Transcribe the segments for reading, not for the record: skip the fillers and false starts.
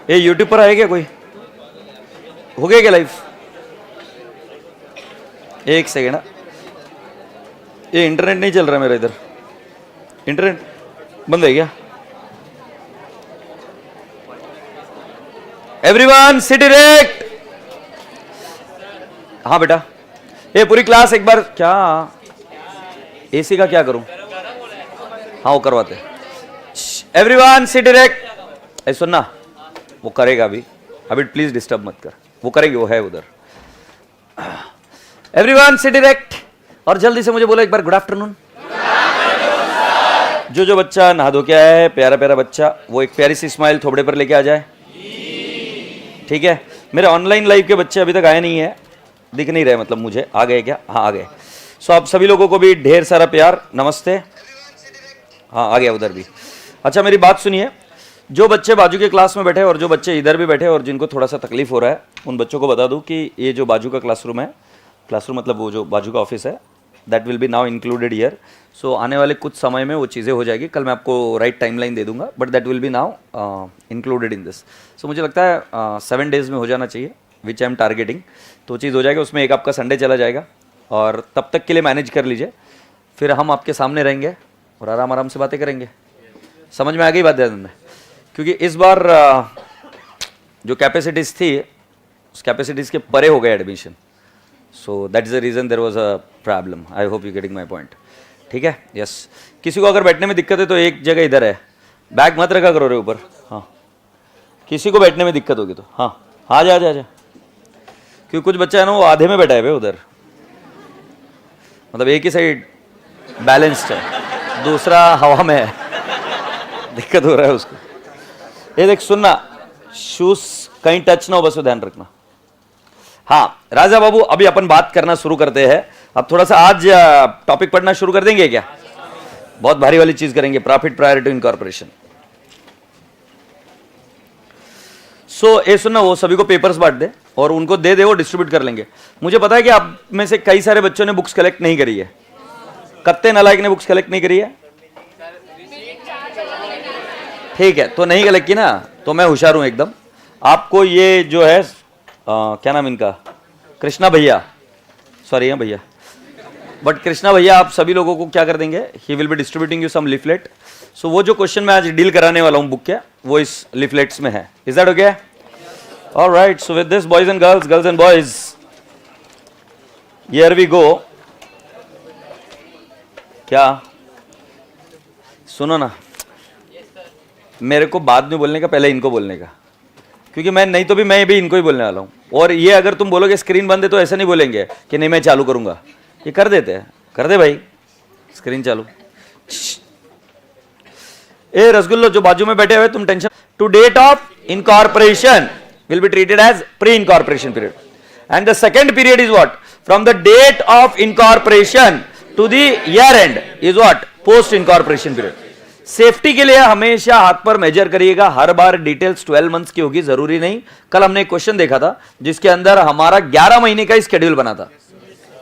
ये यूट्यूब पर आएगा कोई? हो गया क्या लाइव? एक सेकेंड, ये इंटरनेट नहीं चल रहा मेरा इधर, इंटरनेट बंद है क्या? Everyone sit direct. हाँ बेटा, ये पूरी क्लास एक बार, क्या एसी का क्या करूं? हाँ वो करवाते। Everyone sit direct. ऐ सुनना, वो करेगा अभी, अभी प्लीज डिस्टर्ब मत कर, वो करेगी, वो है उधर। एवरीवन सिट डायरेक्ट, और जल्दी से मुझे बोलो एक बार गुड आफ्टरनून। जो बच्चा नहा धो के आया है, प्यारा प्यारा बच्चा, वो एक प्यारी सी स्माइल थोबड़े पर लेके आ जाए। ठीक है, मेरे ऑनलाइन लाइव के बच्चे अभी तक आए नहीं है, दिख नहीं रहे, मतलब मुझे आ गए क्या? हाँ आ गए। सो आप सभी लोगों को भी ढेर सारा प्यार, नमस्ते। हाँ आ गया उधर भी। अच्छा मेरी बात सुनिए, जो बच्चे बाजू के क्लास में बैठे और जो बच्चे इधर भी बैठे और जिनको थोड़ा सा तकलीफ हो रहा है, उन बच्चों को बता दूं कि ये जो बाजू का क्लासरूम है, क्लासरूम मतलब वो जो बाजू का ऑफिस है, that will be now included year. So आने वाले कुछ समय में वो चीज़ें हो जाएगी, कल मैं आपको राइट टाइमलाइन दे दूंगा, but that will be now included in this. So मुझे लगता है 7 डेज में हो जाना चाहिए, विच आई एम टारगेटिंग। तो चीज़ हो जाएगा, उसमें एक आपका संडे चला जाएगा, और तब तक के लिए मैनेज कर लीजिए, फिर हम आपके सामने रहेंगे और आराम आराम से बातें करेंगे। समझ में आ गई बात ध्यान में? क्योंकि इस बार जो कैपेसिटीज़ थी, उस कैपेसिटीज़ के परे हो गए admission, so that is the reason there was a problem. I hope you getting my point. ठीक है, यस। किसी को अगर बैठने में दिक्कत है तो एक जगह इधर है, बैग मत रखा करो रे ऊपर। हाँ, किसी को बैठने में दिक्कत होगी तो हाँ आ जा जा जा, क्योंकि कुछ बच्चा है ना वो आधे में बैठा है भाई उधर, मतलब एक ही साइड बैलेंस्ड है, दूसरा हवा में है, दिक्कत हो रहा है उसको। ये देख सुनना, शूज कहीं टच ना हो, बस वो ध्यान रखना। हाँ राजा बाबू, अभी अपन बात करना शुरू करते हैं। अब थोड़ा सा आज टॉपिक पढ़ना शुरू कर देंगे क्या? बहुत भारी वाली चीज करेंगे, प्रॉफिट प्रायोरिटी इनकॉर्पोरेशन। सो ये सुनना, वो सभी को पेपर्स बांट दे और उनको दे दे, वो डिस्ट्रीब्यूट कर लेंगे। मुझे पता है कि आप में से कई सारे बच्चों ने बुक्स कलेक्ट नहीं करी है। कत्ते नालायक ने बुक्स कलेक्ट नहीं करी है? ठीक है, तो नहीं कलेक्ट की ना, तो मैं होशियार हूं एकदम। आपको ये जो है क्या नाम इनका, कृष्णा भैया, सॉरी है भैया, बट कृष्णा भैया आप सभी लोगों को क्या कर देंगे, he will be distributing you some leaflet. So वो जो क्वेश्चन मैं आज डील कराने वाला हूं बुक के, वो इस लिफलेट्स में है। Is that okay? Alright, so with this boys and girls, girls and boys, here we go. क्या सुनो ना, मेरे को बाद में बोलने का, पहले इनको बोलने का, क्योंकि मैं नहीं तो भी मैं भी इनको ही बोलने वाला हूं। और ये अगर तुम बोलोगे स्क्रीन बंद है तो ऐसा नहीं बोलेंगे कि नहीं मैं चालू करूंगा, ये कर देते हैं। कर दे भाई स्क्रीन चालू। ए रसगुल्लो जो बाजू में बैठे हुए, तुम tension, to date of incorporation will be treated as pre incorporation period, and the second period is what, from the date of incorporation to the year end is what, post incorporation period. Safety के लिए हमेशा हाथ पर major करिएगा, हर बार details 12 months की होगी, जरूरी नहीं। कल हमने एक क्वेश्चन देखा था जिसके अंदर हमारा 11 महीने का स्केड्यूल बना था,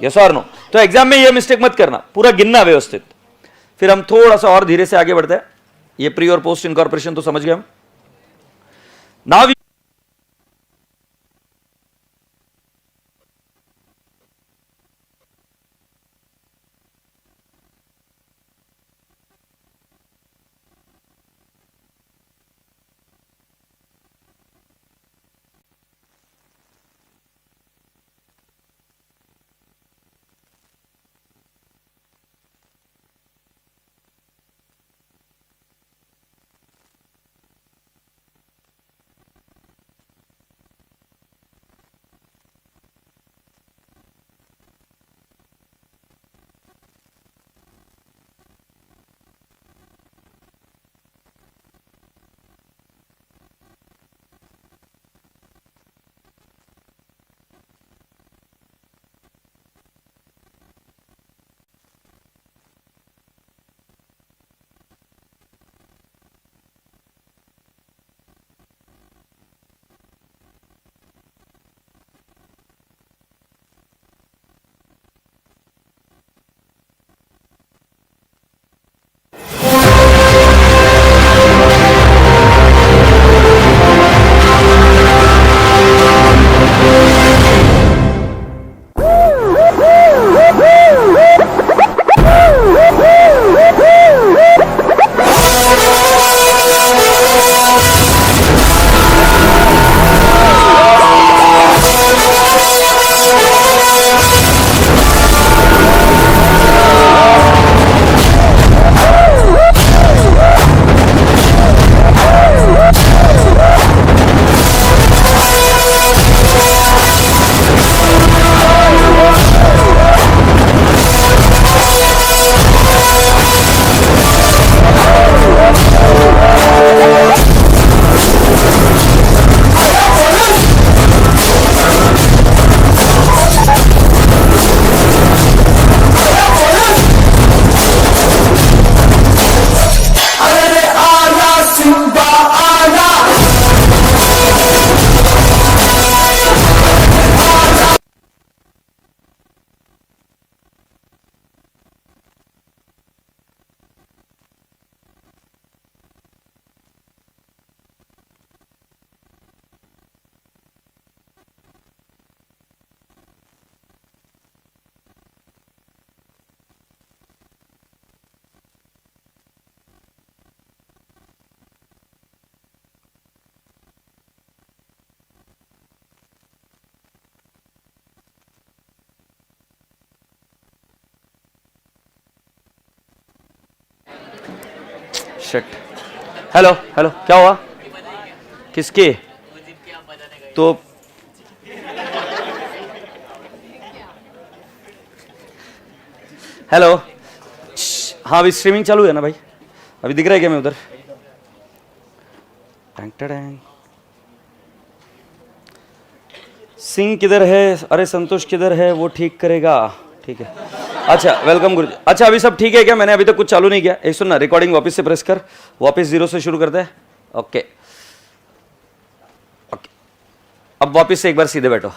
यस और नो? तो एग्जाम में ये मिस्टेक मत करना, पूरा गिनना व्यवस्थित। फिर हम थोड़ा सा और धीरे से आगे बढ़ते हैं। ये प्री और पोस्ट इनकॉर्पोरेशन तो समझ गए हम। Now shit. हेलो हेलो, क्या हुआ? किसके? तो हेलो, हाँ अभी स्ट्रीमिंग चालू है ना भाई? अभी दिख रहा है क्या मैं उधर? Tank tank. सिंह किधर है? अरे संतोष किधर है? वो ठीक करेगा। ठीक है, अच्छा वेलकम गुरु जी। अच्छा अभी सब ठीक है क्या? मैंने अभी तक कुछ चालू नहीं किया। एक सुन ना, रिकॉर्डिंग वापस से प्रेस कर, वापस 0 से शुरू करते हैं। ओके ओके, अब वापस से एक बार सीधे बैठो,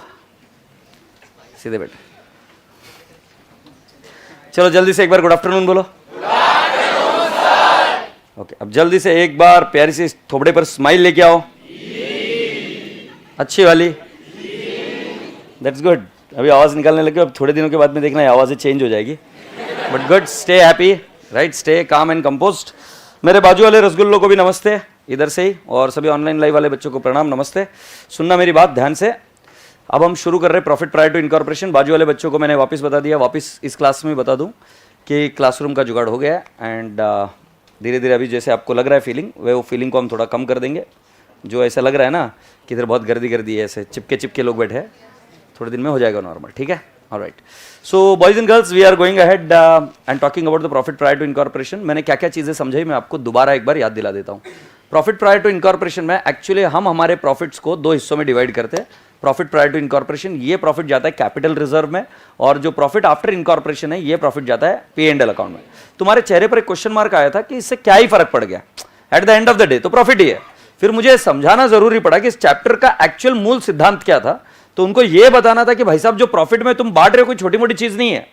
सीधे बैठो। चलो जल्दी से एक बार गुड आफ्टरनून बोलो। ओके, अब जल्दी से एक बार प्यारी सी थोबड़े पर स्माइल लेके आओ, अच्छी वाली। That's good. अभी आवाज निकालने लगे, अब थोड़े दिनों के बाद में देखना है आवाजें चेंज हो जाएगी, but good. Stay happy, right, stay calm and compost. मेरे बाजू वाले रसगुल्लों को भी नमस्ते इधर से ही, और सभी ऑनलाइन लाइव वाले बच्चों को प्रणाम, नमस्ते। सुनना मेरी बात ध्यान से। अब हम शुरू कर रहे हैं प्रॉफिट प्रायर टू इनकॉर्पोरेशन। बाजू वाले बच्चों को मैंने वापस बता दिया, वापस इस क्लास में बता दूं कि क्लासरूम का जुगाड़ हो गया है, एंड धीरे धीरे अभी जैसे आपको लग रहा है फीलिंग, वो फीलिंग को हम थोड़ा कम कर देंगे। जो ऐसा लग रहा है ना कि इधर बहुत गर्दी गर्दी है, ऐसे चिपके चिपके लोग बैठे हैं, थोड़े दिन में हो जाएगा नॉर्मल, ठीक है? Alright. So boys and girls, we are going ahead and talking about the profit prior to incorporation. मैंने क्या क्या चीज़ें समझाई मैं आपको दोबारा एक बार याद दिला देता हूँ। प्रॉफिट प्रायर टू इनकॉर्पोरेशन में एक्चुअली हम हमारे प्रॉफिट्स को 2 हिस्सों में डिवाइड करते हैं। प्रॉफिट प्रायर टू इनकॉर्पोरेशन, ये प्रॉफिट जाता है कैपिटल रिजर्व में, और जो प्रॉफिट आफ्टर इनकॉर्पोरेशन है ये प्रॉफिट जाता है P&L अकाउंट में। तुम्हारे चेहरे पर एक क्वेश्चन मार्क आया था कि इससे क्या ही फर्क पड़ गया, at the end of the day तो प्रॉफिट ही है। फिर मुझे समझाना जरूरी पड़ा कि इस चैप्टर का एक्चुअल मूल सिद्धांत क्या था। तो उनको यह बताना था कि भाई साहब जो प्रॉफिट में तुम बांट रहे हो कोई छोटी मोटी चीज नहीं है।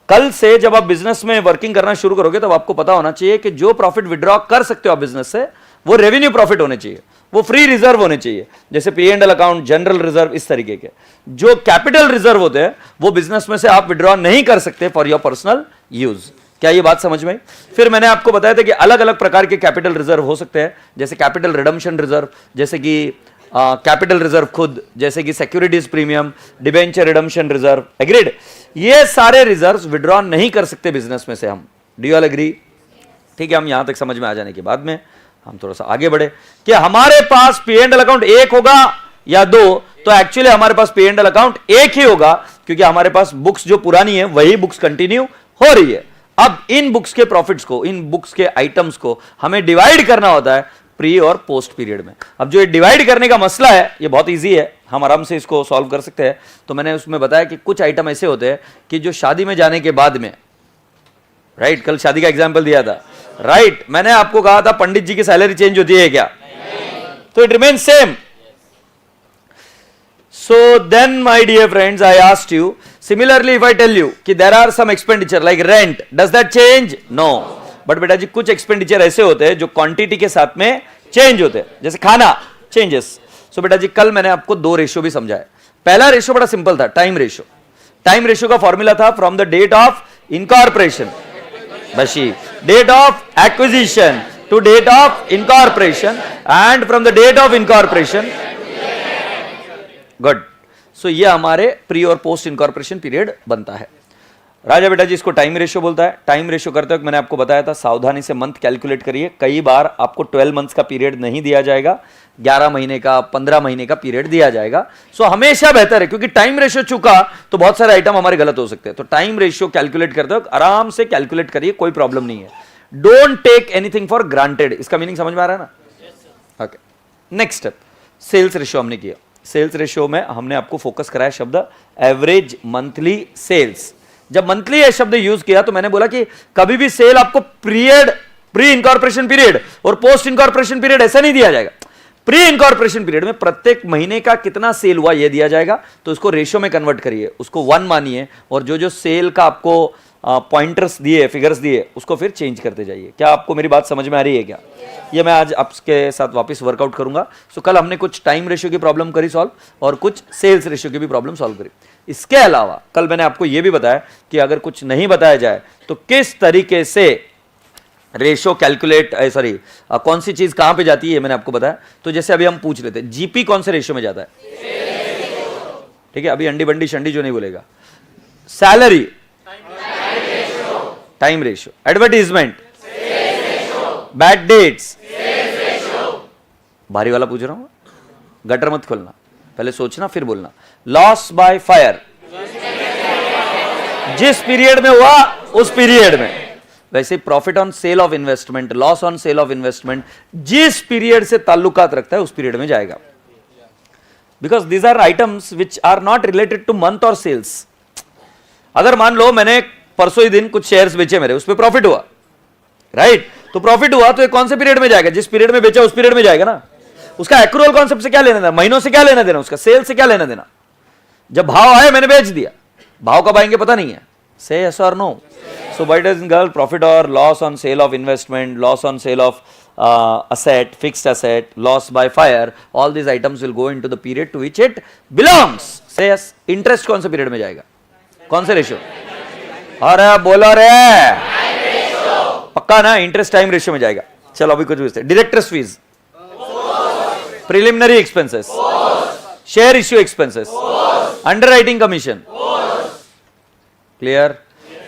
कल से जब आप बिजनेस में वर्किंग करना शुरू करोगे तब आपको पता होना चाहिए कि जो प्रॉफिट विड्रॉ कर सकते हो आप बिजनेस से, वो रेवेन्यू प्रॉफिट होने चाहिए, वो फ्री रिजर्व होने चाहिए, जैसे P&L अकाउंट, जनरल रिजर्व, इस तरीके के। जो कैपिटल रिजर्व होते हैं वो बिजनेस में से आप विड्रॉ नहीं कर सकते फॉर योर पर्सनल यूज। क्या ये बात समझ में आई? फिर मैंने आपको बताया था कि अलग अलग प्रकार के कैपिटल रिजर्व हो सकते हैं, जैसे कैपिटल रिडम्पशन रिजर्व, जैसे कि कैपिटल रिजर्व खुद, जैसे कि securities premium, debenture redemption reserve. Agreed? ये सारे रिजर्व्स विड्रॉ नहीं कर सकते बिजनेस में से हम। Do you all agree? ठीक है, हम यहां तक समझ में आ जाने के बाद में हम थोड़ा सा आगे बढ़े कि हमारे पास P&L अकाउंट 1 होगा या 2, तो एक्चुअली हमारे पास P&L अकाउंट 1 ही होगा, क्योंकि हमारे पास बुक्स जो पुरानी है वही बुक्स कंटिन्यू हो रही है। अब इन बुक्स के प्रॉफिट्स को, इन बुक्स के आइटम्स को हमें डिवाइड करना होता है प्री और पोस्ट पीरियड में। अब जो ये डिवाइड करने का मसला है ये बहुत इजी है, हम आराम से इसको सॉल्व कर सकते हैं। तो मैंने उसमें बताया कि कुछ आइटम ऐसे होते हैं कि जो शादी में जाने के बाद में, राइट, कल शादी का एग्जाम्पल दिया था, राइट, मैंने आपको कहा था पंडित जी की सैलरी चेंज होती है क्या? तो it remains same. So then my dear friends, I asked you, similarly if I tell you कि there are some expenditure like rent, does that change? No. But बेटा जी कुछ एक्सपेंडिचर ऐसे होते हैं जो क्वांटिटी के साथ में चेंज होते हैं, जैसे खाना चेंजेस। सो बेटा जी कल मैंने आपको 2 रेशियो भी समझाया। पहला रेशियो बड़ा सिंपल था, टाइम रेशियो। टाइम रेशियो का फॉर्मूला था from the date of incorporation, बशी, date of acquisition to date of incorporation, and from the date of incorporation. Good. So ये हमारे प्री और पोस्ट इनकॉर्पोरेशन पीरियड बनता है। राजा बेटा जी इसको टाइम रेशियो बोलता है। टाइम रेशियो करते वक्त मैंने आपको बताया था सावधानी से मंथ कैलकुलेट करिए। कई बार आपको 12 मंथ्स का पीरियड नहीं दिया जाएगा, 11 महीने का, 15 महीने का पीरियड दिया जाएगा। सो हमेशा बेहतर है, क्योंकि टाइम रेशियो चुका तो बहुत सारे आइटम हमारे गलत हो सकते हैं। तो टाइम रेशियो कैलकुलेट करते वक्त आराम से कैलकुलेट करिए, कोई प्रॉब्लम नहीं है। Don't take anything for granted. इसका मीनिंग समझ में आ रहा है ना? Okay, next step, sales ratio हमने किया। सेल्स रेशियो में हमने आपको फोकस कराया शब्द एवरेज मंथली सेल्स। जब मंथली ये शब्द यूज किया तो मैंने बोला कि कभी भी सेल आपको पीरियड, प्री इनकॉर्पोरेशन पीरियड और पोस्ट इनकॉर्पोरेशन पीरियड ऐसा नहीं दिया जाएगा। प्री इनकॉर्पोरेशन पीरियड में प्रत्येक महीने का कितना सेल हुआ यह दिया जाएगा, तो उसको रेशियो में कन्वर्ट करिए, उसको 1 मानिए, और जो जो सेल का आपको पॉइंटर्स दिए, फिगर्स दिए, उसको फिर चेंज करते जाइए। क्या आपको मेरी बात समझ में आ रही है क्या? ये मैं आज आपके साथ वापस वर्कआउट करूंगा। सो कल हमने कुछ टाइम रेशियो की प्रॉब्लम करी सॉल्व, और कुछ सेल्स रेशियो की भी प्रॉब्लम सॉल्व करी। इसके अलावा कल मैंने आपको यह भी बताया कि अगर कुछ नहीं बताया जाए तो किस तरीके से रेशियो कैलकुलेट, सॉरी कौन सी चीज कहां पे जाती है, मैंने आपको बताया। तो जैसे अभी हम पूछ लेते हैं जीपी कौन से रेशियो में जाता है? ठीक है, अभी अंडी बंडी शंडी जो नहीं बोलेगा। Salary time ratio, advertisement bad debts, भारी वाला पूछ रहा हूं, गटर मत खोलना, पहले सोचना फिर बोलना। लॉस बाय फायर, जिस पीरियड में हुआ उस पीरियड में। वैसे profit on sale of investment, loss on sale of investment जिस पीरियड से ताल्लुकात रखता है उस पीरियड में जाएगा, because these are items which are not related to month और सेल्स। अगर मान लो मैंने परसों ही दिन कुछ शेयर्स बेचे, मेरे उस पर प्रॉफिट हुआ, राइट, तो प्रॉफिट हुआ तो ये कौन से पीरियड में जाएगा? जिस पीरियड में बेचा उस पीरियड में जाएगा ना। उसका एक्रूअल कॉन्सेप्ट से क्या लेना देना, महीनों से क्या लेना देना, उसका सेल से क्या लेना देना। जब भाव आए मैंने बेच दिया, भाव कब आएंगे पता नहीं है, से यस और no. So boys and girl, profit और loss on sale of investment, loss on sale of asset, fixed asset, loss by fire, all these items will go into the period to which it belongs. Say yes. Interest कौन से period में जाएगा, कौन से ratio? अरे बोलो रे, पक्का ना, इंटरेस्ट टाइम रेशियो में जाएगा। चलो अभी कुछ पूछते हैं। Directors fees, preliminary expenses, share issue expenses, underwriting commission. Clear?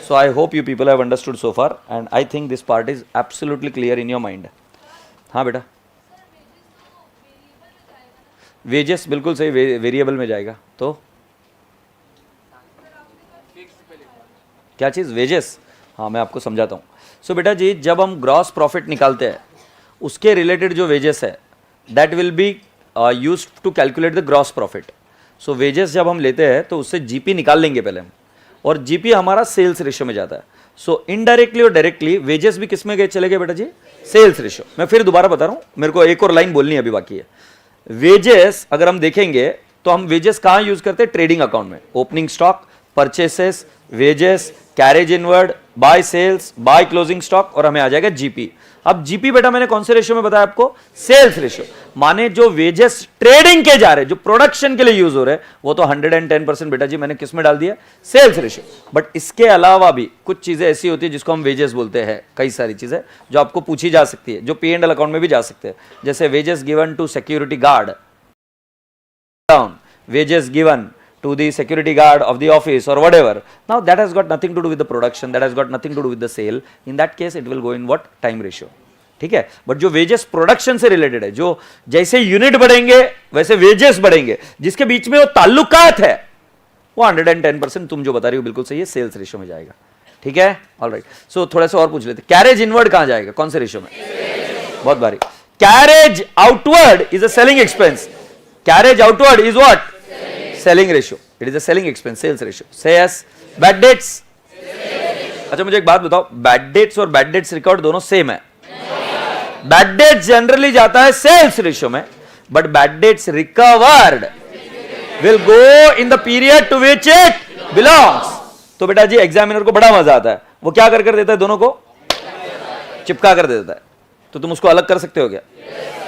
So I hope you people have understood so far, and I think this part is absolutely clear in your mind. हाँ बेटा, wages बिल्कुल सही, variable में जाएगा। तो क्या चीज? Wages. हाँ मैं आपको समझाता हूँ। सो बेटा जी, जब हम ग्रॉस प्रॉफिट निकालते हैं उसके रिलेटेड जो वेजेस है that will be used to calculate the gross profit. So wages जब हम लेते हैं तो उससे जीपी निकाल लेंगे पहले हम, और जीपी हमारा सेल्स रेशियो में जाता है। सो इनडायरेक्टली और डायरेक्टली वेजेस भी किस में गए, चले गए बेटा जी? Sales ratio. मैं फिर दोबारा बता रहा हूं, मेरे को एक और लाइन बोलनी है अभी बाकी है। वेजेस अगर हम देखेंगे तो हम वेजेस कहां यूज करते हैं? ट्रेडिंग अकाउंट में। Opening stock, purchases, wages, carriage inward, by sales, by closing stock, और हमें आ जाएगा जीपी। अब जीपी बेटा मैंने कौन से रेशियो में बताया आपको? Sales ratio. माने जो वेजेस ट्रेडिंग के जा रहे, जो प्रोडक्शन के लिए यूज हो रहे, वो तो 110% बेटा जी मैंने किस में डाल दिया? Sales ratio. बट इसके अलावा भी कुछ चीजें ऐसी होती है जिसको हम वेजेस बोलते हैं, कई सारी चीजें जो आपको पूछी जा सकती है, जो P&L अकाउंट में भी जा सकते हैं, जैसे wages given to security guard, wages given to the security guard of the office or whatever. Now that has got nothing to do with the production, that has got nothing to do with the sale. In that case it will go in what? Time ratio. ठीक है? But जो wages production से related है, जो जैसे unit बढ़ेंगे वैसे wages बढ़ेंगे, जिसके बीच में वो ताल्लुकात है, वो 110% तुम जो बता रही हो बिल्कुल सही है, सेल्स रेशियो में जाएगा। ठीक है? ऑलराइट। सो थोड़ा सा और पूछ लेते, कैरेज इनवर्ड कहां जाएगा, कौन से रेशियो में? बहुत बारी। Carriage outward is a selling expense. Carriage outward is what? Selling ratio. It is a selling expense, sales ratio. से यस। बैड डेट्स, अच्छा मुझे एक बात बताओ, बैड डेट्स और बैड डेट्स रिकॉर्ड दोनों सेम है? बैड डेट्स जनरली जाता है सेल्स रेशियो में, but bad debts recovered will go in the period to which it belongs. तो बेटा जी एग्जामिनर को बड़ा मजा आता है, वो क्या कर देता है? दोनों को चिपका कर दे देता है। तो तुम उसको अलग कर सकते हो क्या?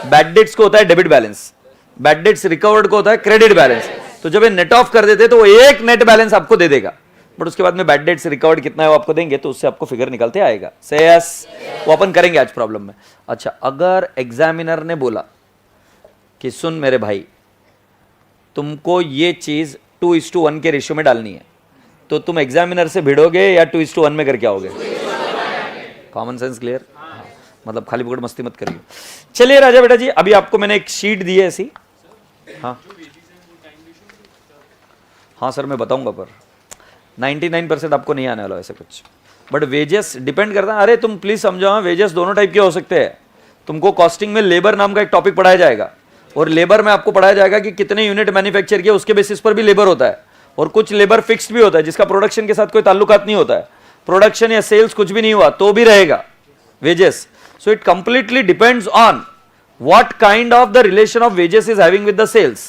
बैड डेट्स को होता है debit balance, bad debts recovered को होता है क्रेडिट बैलेंस। तो जब ये नेट ऑफ कर देते तो वो एक नेट बैलेंस आपको दे देगा, बट उसके बाद में बैड डेट्स रिकवर्ड कितना है वो आपको देंगे, तो उससे आपको फिगर निकलते आएगा। से यस, वो अपन करेंगे आज प्रॉब्लम में। अच्छा, अगर एग्जामिनर ने बोला कि सुन मेरे भाई, तुमको ये चीज 2:1 के रेशियो में डालनी है, तो तुम एग्जामिनर से भिड़ोगे या 2:1 में करके आओगे? Common sense clear? मतलब खाली पकड़ मस्ती मत करिए। चलिए राजा बेटा जी, अभी आपको मैंने एक शीट दी है ऐसी। हाँ हाँ सर मैं बताऊंगा, पर 99% आपको नहीं आने वाला ऐसे कुछ, बट वेजेस डिपेंड करता है। अरे तुम प्लीज समझो, वेजेस दोनों टाइप के हो सकते हैं। तुमको कॉस्टिंग में लेबर नाम का एक टॉपिक पढ़ाया जाएगा, और लेबर में आपको पढ़ाया जाएगा कि कितने यूनिट मैन्युफैक्चर किए, उसके बेसिस पर भी लेबर होता है, और कुछ लेबर फिक्स्ड भी होता है जिसका प्रोडक्शन के साथ कोई ताल्लुकात नहीं होता है, प्रोडक्शन या सेल्स कुछ भी नहीं हुआ तो भी रहेगा wages. So it completely depends on what kind of the relation of wages is having with the sales.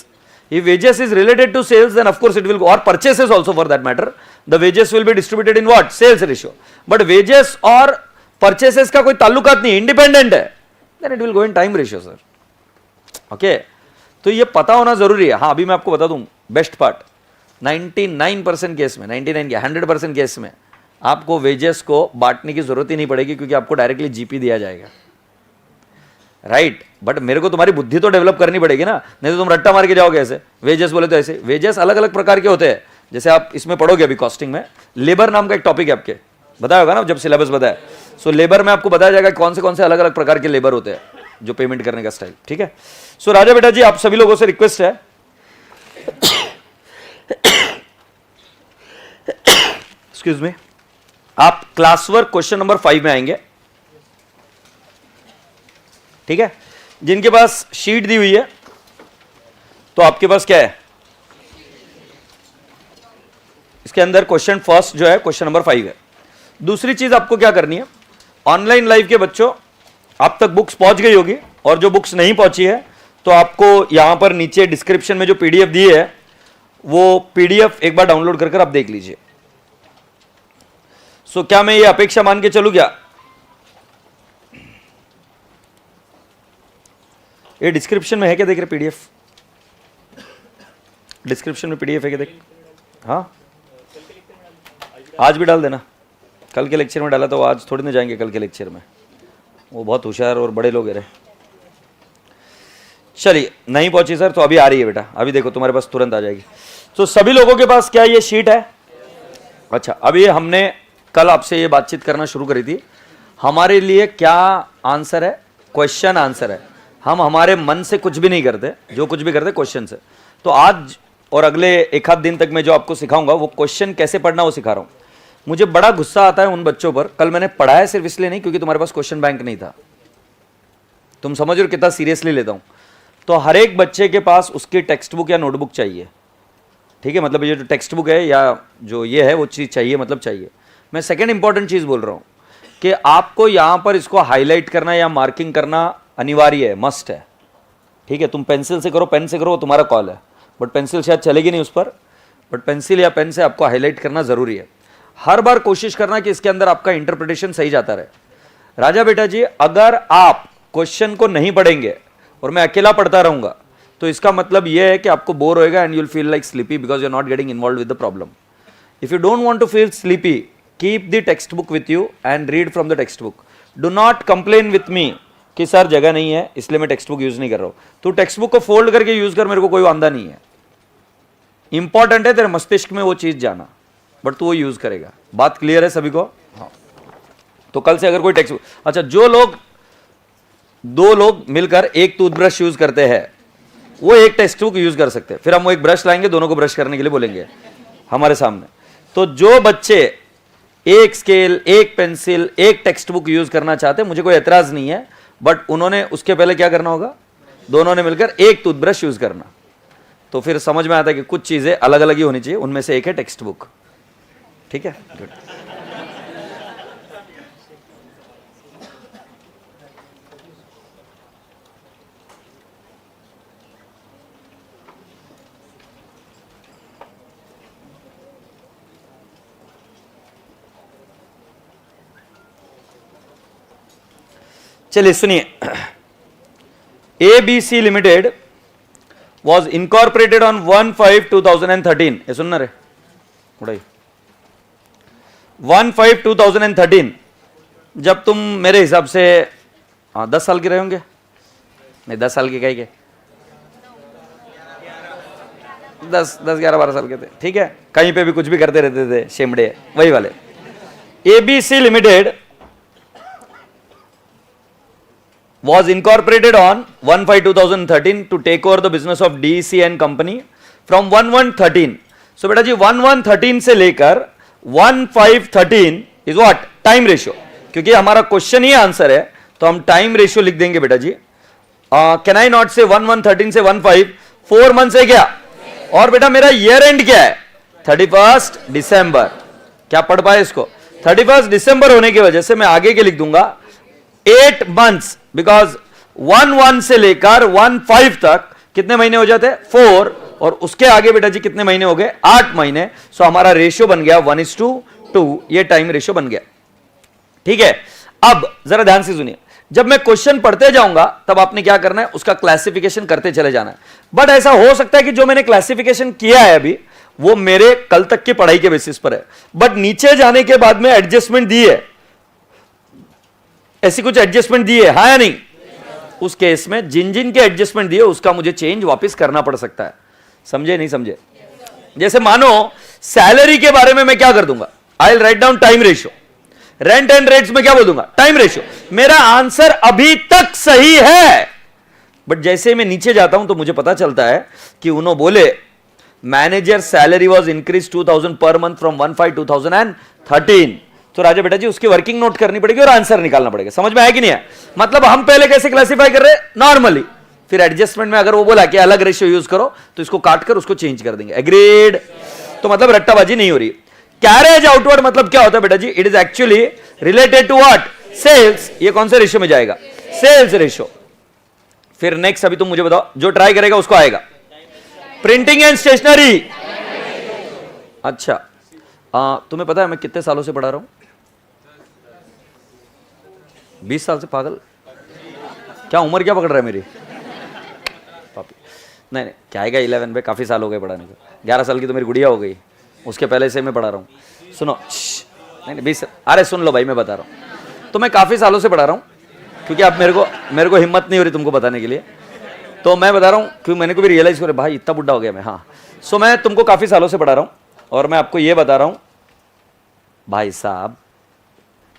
If wages is related to sales, then of course it will go, or purchases also for that matter, the wages will be distributed in what? Sales ratio. But wages और purchases का कोई ताल्लुकात नहीं, independent है, then it will go in time ratio sir. Okay? तो ये पता होना जरूरी है। हाँ अभी मैं आपको बता दूं बेस्ट पार्ट, 99% केस में, 99 क्या 100% केस में आपको वेजेस को बांटने की जरूरत ही नहीं पड़ेगी, क्योंकि आपको डायरेक्टली जीपी दिया जाएगा, राइट? बट मेरे को तुम्हारी बुद्धि तो डेवलप करनी पड़ेगी ना, नहीं तो तुम रट्टा मार के जाओगे ऐसे। वेजेस बोले तो ऐसे, वेजेस अलग अलग प्रकार के होते हैं, जैसे आप इसमें पढ़ोगे अभी कॉस्टिंग में, लेबर नाम का एक टॉपिक है आपके, बताया होगा ना जब सिलेबस बताया, सो लेबर में आपको बताया जाएगा कौन से अलग अलग प्रकार के लेबर होते हैं जो पेमेंट करने का स्टाइल, ठीक है। सो राजा बेटा जी, आप सभी लोगों से रिक्वेस्ट है, एक्सक्यूज मी, आप क्लास वर्क क्वेश्चन नंबर 5 में आएंगे, ठीक है। जिनके पास शीट दी हुई है तो आपके पास क्या है, इसके अंदर क्वेश्चन फर्स्ट जो है क्वेश्चन नंबर 5 है। दूसरी चीज आपको क्या करनी है, ऑनलाइन लाइव के बच्चों आप तक बुक्स पहुंच गई होगी, और जो बुक्स नहीं पहुंची है तो आपको यहां पर नीचे डिस्क्रिप्शन में जो पीडीएफ दी है वो पीडीएफ एक बार डाउनलोड कर आप देख लीजिए। सो क्या मैं ये अपेक्षा मान के चलूं क्या, ये डिस्क्रिप्शन में है क्या, देख रहे पीडीएफ, डिस्क्रिप्शन में पीडीएफ है क्या, देख, हाँ आज भी डाल देना, कल के लेक्चर में डाला तो आज थोड़ी ना जाएंगे कल के लेक्चर में, वो बहुत होशियार और बड़े लोग हैं। चलिए, नहीं पहुंची सर तो अभी आ रही है बेटा, अभी देखो तुम्हारे पास तुरंत आ जाएगी। तो सभी लोगों के पास क्या ये शीट है? अच्छा, अभी हमने कल आपसे ये बातचीत करना शुरू करी थी, हमारे लिए क्या आंसर है, क्वेश्चन आंसर है। हम हमारे मन से कुछ भी नहीं करते, जो कुछ भी करते क्वेश्चन से। तो आज और अगले एक आध दिन तक मैं जो आपको सिखाऊंगा वो क्वेश्चन कैसे पढ़ना वो सिखा रहा हूं। मुझे बड़ा गुस्सा आता है उन बच्चों पर, कल मैंने पढ़ाया सिर्फ इसलिए नहीं क्योंकि तुम्हारे पास क्वेश्चन बैंक नहीं था। तुम समझ रहे हो कितना सीरियसली लेता हूं। तो हर एक बच्चे के पास उसकी टेक्स्ट बुक या नोटबुक चाहिए, ठीक है, मतलब ये जो टेक्स्ट बुक है या जो ये है वो चीज़ चाहिए, मतलब चाहिए। मैं सेकेंड इंपॉर्टेंट चीज़ बोल रहा हूँ कि आपको यहाँ पर इसको हाईलाइट करना या मार्किंग करना अनिवार्य है, मस्ट है, ठीक है। तुम पेंसिल से करो, पेन से करो, तुम्हारा कॉल है, बट पेंसिल शायद चलेगी नहीं उस पर, बट पेंसिल या पेन से आपको हाईलाइट करना जरूरी है। हर बार कोशिश करना कि इसके अंदर आपका इंटरप्रिटेशन सही जाता रहे। राजा बेटा जी, अगर आप क्वेश्चन को नहीं पढ़ेंगे और मैं अकेला पढ़ता रहूंगा तो इसका मतलब यह है कि आपको बोर होएगा and you'll feel like sleepy because you are not getting involve with the problem. If you don't want to feel sleepy, keep the text book with you and read from the text book. Do not complain with me कि sir जगह नहीं है इसलिए मैं text book use नहीं कर रहा हूं। तू टेक्स्ट बुक को फोल्ड करके यूज कर, मेरे को कोई वांदा नहीं है। इंपॉर्टेंट है तेरे मस्तिष्क में वो चीज जाना, बट तू वो यूज करेगा। बात क्लियर है सभी को? हाँ। तो कल से अगर कोई टेक्स्ट बुक, अच्छा, जो लोग दो लोग मिलकर एक टूथब्रश यूज करते हैं वो एक टेक्स्ट बुक यूज कर सकते हैं। फिर हम वो एक ब्रश लाएंगे, दोनों को ब्रश करने के लिए बोलेंगे हमारे सामने। तो जो बच्चे एक स्केल, एक पेंसिल, एक टेक्स्ट बुक यूज करना चाहते हैं, मुझे कोई एतराज नहीं है, बट उन्होंने उसके पहले क्या करना होगा, दोनों ने मिलकर एक टूथब्रश यूज करना। तो फिर समझ में आता है कि कुछ चीजें अलग अलग ही होनी चाहिए, उनमें से एक है टेक्स्ट बुक, ठीक है। गुड। चलिए सुनिए, ABC limited was incorporated on 1/5/2013। ये सुनना रे उड़ाई 1/5/2013। जब तुम मेरे हिसाब से 10 साल के रहे होंगे, नहीं 10 साल के कहीं के 10-11-12 साल के थे, ठीक है। कहीं पे भी कुछ भी करते रहते थे, शेमड़े वही वाले। ABC limited was incorporated on 1/5/2013 to take over the business of DEC and company from 1/1/13। so बेटा जी 1/1/13 से लेकर 1/5/13 is what टाइम रेशियो, क्योंकि हमारा क्वेश्चन ही आंसर है तो हम टाइम रेशियो लिख देंगे बेटा जी। कैन आई नॉट से 1/1/13 से 1/5 4 मंथ है क्या, और बेटा मेरा ईयर एंड क्या है 31 दिसंबर। क्या पढ़ पाए इसको? 31 दिसंबर होने की वजह से मैं आगे के लिख दूंगा 8 months, बिकॉज 1/1 से लेकर 1/5 तक कितने महीने हो जाते हैं 4, और उसके आगे बेटा जी कितने महीने हो गए 8 महीने। सो हमारा रेशियो बन गया 1:2, ये टाइम रेशियो बन गया, ठीक है। अब जरा ध्यान से सुनिए, जब मैं क्वेश्चन पढ़ते जाऊंगा तब आपने क्या करना है, उसका क्लासिफिकेशन करते चले जाना है। बट ऐसा हो सकता है कि जो मैंने क्लासिफिकेशन किया है अभी वो मेरे कल तक की पढ़ाई के बेसिस पर है, बट नीचे जाने के बाद में एडजस्टमेंट दी है, ऐसी कुछ एडजस्टमेंट दी है, हाँ या नहीं? उस केस में जिन जिन के एडजस्टमेंट दिए उसका मुझे चेंज वापस करना पड़ सकता है। समझे नहीं समझे? जैसे मानो सैलरी के बारे में मैं क्या कर दूंगा, आई will write down time ratio. Rent and rates में क्या बोल दूंगा, टाइम रेशियो। मेरा आंसर अभी तक सही है, बट जैसे ही मैं नीचे जाता हूं तो मुझे पता चलता है कि उन्होंने बोले manager salary was increase 2000 per month from 1/5/2013। तो राजा बेटा जी उसकी वर्किंग नोट करनी पड़ेगी और आंसर निकालना पड़ेगा। समझ में आया कि नहीं है? मतलब हम पहले कैसे क्लासिफाई कर रहे हैं, नॉर्मली, फिर एडजस्टमेंट में अगर वो बोला कि अलग रेशियो यूज करो तो इसको काट कर उसको चेंज कर देंगे। एग्रीड? तो मतलब रट्टाबाजी नहीं हो रही। कैरेज आउटवर्ड मतलब क्या होता है बेटा जी? It is actually related to what, sales. ये कौन से रेशियो में जाएगा, सेल्स रेशियो। फिर नेक्स्ट अभी तुम मुझे बताओ, जो ट्राई करेगा उसको आएगा। Printing and stationery. अच्छा, तुम्हें पता है मैं कितने सालों से पढ़ा रहा हूं? 20 साल से। पागल, क्या उम्र क्या पकड़ रहा है मेरी? पापी नहीं नहीं, क्या आएगा 11 पे, काफी साल हो गए पढ़ाने को। 11 साल की तो मेरी गुड़िया हो गई, उसके पहले से मैं पढ़ा रहा हूं। सुनो, नहीं 20, अरे सुन लो भाई, मैं बता रहा हूं। तो मैं काफी सालों से पढ़ा रहा हूं, क्योंकि आप मेरे को हिम्मत नहीं हो रही तुमको बताने के लिए, तो मैं बता रहा हूं, क्योंकि मैंने को भी रियलाइज करे भाई इतना बुढ़ा हो गया मैं। हाँ, सो मैं तुमको काफी सालों से पढ़ा रहा हूं और मैं आपको ये बता रहा हूं भाई साहब,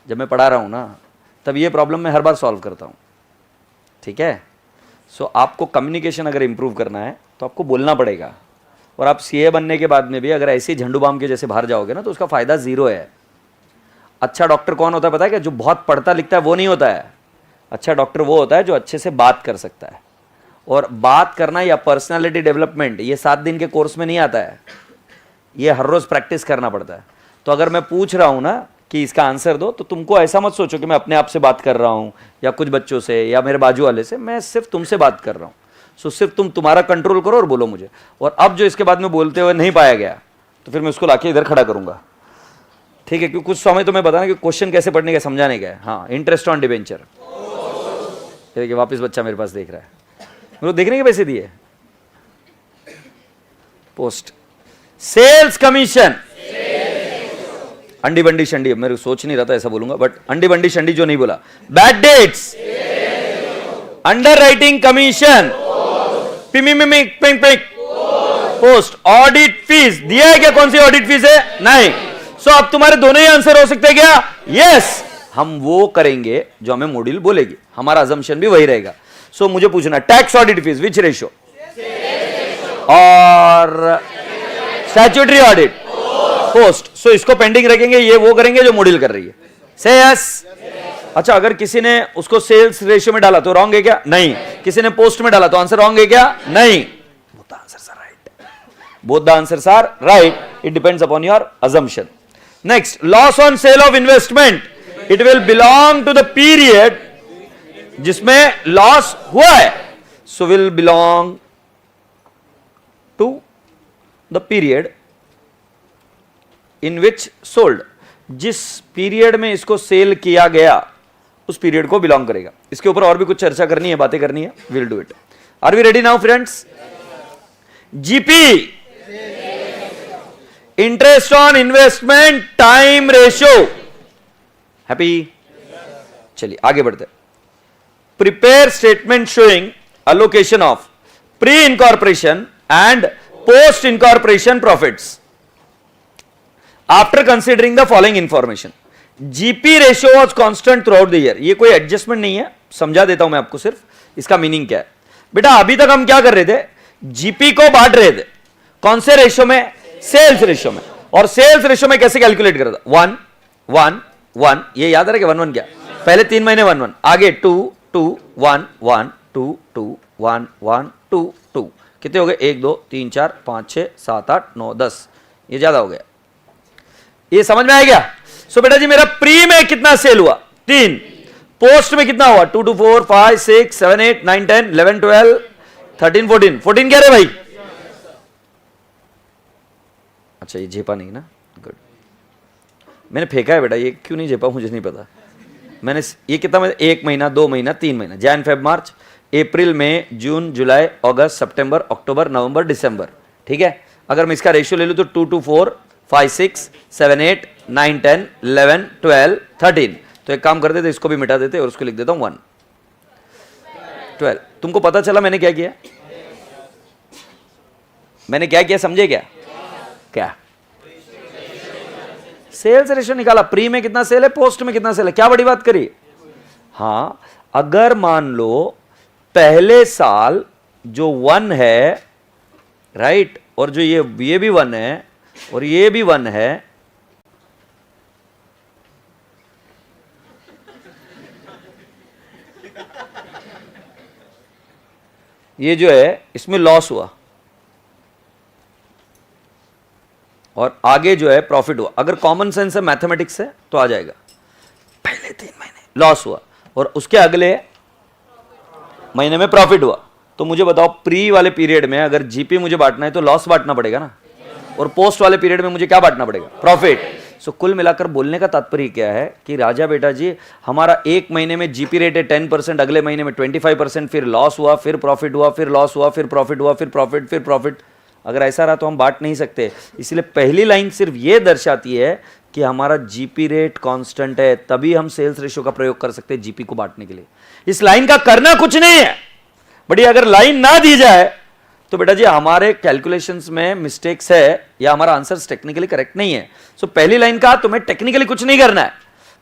जब मैं पढ़ा रहा हूं ना तब ये प्रॉब्लम मैं हर बार सॉल्व करता हूं। ठीक है? सो आपको कम्युनिकेशन अगर इंप्रूव करना है तो आपको बोलना पड़ेगा, और आप सीए बनने के बाद में भी अगर ऐसे झंडू बाम के जैसे बाहर जाओगे ना तो उसका फायदा जीरो है। अच्छा डॉक्टर कौन होता है पता है क्या? जो बहुत पढ़ता लिखता है वो नहीं होता है। अच्छा डॉक्टर वो होता है जो अच्छे से बात कर सकता है, और बात करना या पर्सनालिटी डेवलपमेंट ये 7 दिन के कोर्स में नहीं आता है, ये हर रोज प्रैक्टिस करना पड़ता है। तो अगर मैं पूछ रहा हूं ना कि इसका आंसर दो, तो तुमको ऐसा मत सोचो कि मैं अपने आप से बात कर रहा हूं या कुछ बच्चों से या मेरे बाजू वाले से, मैं सिर्फ तुमसे बात कर रहा हूं। सो सिर्फ तुम तुम्हारा कंट्रोल करो और बोलो मुझे। और अब जो इसके बाद में बोलते हुए नहीं पाया गया तो फिर मैं उसको लाके इधर खड़ा करूंगा। ठीक है? क्योंकि कुछ समय तो मैं बताना कि क्वेश्चन कैसे पढ़ने का समझाने का है। हाँ, इंटरेस्ट ऑन डिबेंचर। देखिए वापस बच्चा मेरे पास देख रहा है, मेरे को देखने के पैसे दिए। पोस्ट सेल्स कमीशन, अंडी बंडी शंडी, मेरे को सोच नहीं रहा था ऐसा बोलूंगा, बट अंडी बंडी शंडी जो नहीं बोला। Bad debts, underwriting commission, पिमिमिक pink pink, post, audit fees. दिया है क्या? कौन सी ऑडिट फीस है? नहीं। सो अब तुम्हारे दोनों ही आंसर हो सकते हैं क्या? यस। हम वो करेंगे जो हमें मॉड्यूल बोलेगी, हमारा अजम्पशन भी वही रहेगा। सो मुझे पूछना, टैक्स ऑडिट फीस विच रेशियो, और स्टैट्यूटरी ऑडिट पोस्ट। सो इसको पेंडिंग रखेंगे, ये वो करेंगे जो मॉड्यूल कर रही है। से यस। अच्छा, अगर किसी ने उसको सेल्स रेशियो में डाला तो रॉन्ग है क्या? नहीं। किसी ने पोस्ट में डाला तो आंसर रॉन्ग है क्या? नहीं। Both the answers are right, both the answers are right, it depends upon your assumption. Next, loss on sale of investment, it will belong to the period जिसमें लॉस हुआ है, so will belong to the period in which sold. जिस period में इसको cell किया गया उस period को बिलोंग करेगा। इसके ऊपर और भी कुछ चर्चा करनी है, बातें करनी है, will do it. Are we ready now friends? GP, interest on investment time ratio. Happy? चलिए आगे बढ़ते। Prepare statement showing allocation of pre incorporation and post incorporation profits after considering the following information. GP ratio was constant throughout the year. ये कोई adjustment नहीं है, समझा देता हूं मैं आपको सिर्फ इसका मीनिंग क्या है। बेटा अभी तक हम क्या कर रहे थे? जीपी को बांट रहे थे। कौन से रेशियो में? सेल्स रेशियो में। और सेल्स रेशियो में कैसे कैलकुलेट कर रहा था? 1 1 1, ये याद रहे 1 1 क्या? पहले 3 महीने 1 1, आगे 2 2 1 1 2 2 1 1 2 2। कितने हो गए? 1 2 3 4 5 6 7 8 9 10। ये ज्यादा हो गया। ये समझ में आ गया? सो बेटा जी मेरा प्री में कितना सेल हुआ? 3। पोस्ट में कितना हुआ? 2 2 4 5 6 7 8 9 10 11 12 13 14। 14 क्या रहे भाई? अच्छा ये झेपा नहीं ना? गुड। मैंने फेंका है बेटा, ये क्यों नहीं झेपा मुझे नहीं पता। मैंने ये कितना, 1 महीना 2 महीना 3 महीना, Jain Feb March April May June July August September October November दिसंबर। ठीक है? अगर मैं इसका रेशियो ले लूं तो 2 2 4 5 6 7 8 9 10 11 12 13। तो एक काम करते थे, इसको भी मिटा देते और उसको लिख देता हूं 1 12। तुमको पता चला मैंने क्या किया? मैंने क्या किया समझे क्या? क्या? सेल्स रेशियो निकाला, प्री में कितना सेल है, पोस्ट में कितना सेल है, क्या बड़ी बात करी। हां, अगर मान लो पहले साल जो 1 है, राइट, और जो ये भी 1 है और ये भी 1 है, ये जो है इसमें लॉस हुआ और आगे जो है प्रॉफिट हुआ। अगर कॉमन सेंस है, मैथमेटिक्स है, तो आ जाएगा। पहले 3 महीने लॉस हुआ और उसके अगले महीने में प्रॉफिट हुआ, तो मुझे बताओ प्री वाले पीरियड में अगर जीपी मुझे बांटना है तो लॉस बांटना पड़ेगा ना, और पोस्ट वाले पीरियड में मुझे क्या बांटना पड़ेगा, प्रॉफिट। सो कुल मिलाकर बोलने का तात्पर्य क्या है कि राजा बेटा जी, हमारा एक महीने में जीपी रेट है 10%, अगले महीने में 25%, फिर लॉस हुआ, फिर प्रॉफिट हुआ, फिर लॉस हुआ, फिर प्रॉफिट हुआ, फिर प्रॉफिट, फिर प्रॉफिट। अगर ऐसा रहा तो हम बांट नहीं सकते। इसलिए पहली लाइन सिर्फ ये दर्शाती है कि हमारा जीपी रेट कांस्टेंट है, तभी हम सेल्स रेशियो का प्रयोग कर सकते हैं जीपी को बांटने के लिए। इस लाइन का करना कुछ नहीं है, बट अगर लाइन ना दी जाए तो बेटा जी हमारे कैलकुलेशंस में मिस्टेक्स है या हमारा आंसर टेक्निकली करेक्ट नहीं है। सो पहली लाइन का तुम्हें टेक्निकली कुछ नहीं करना है,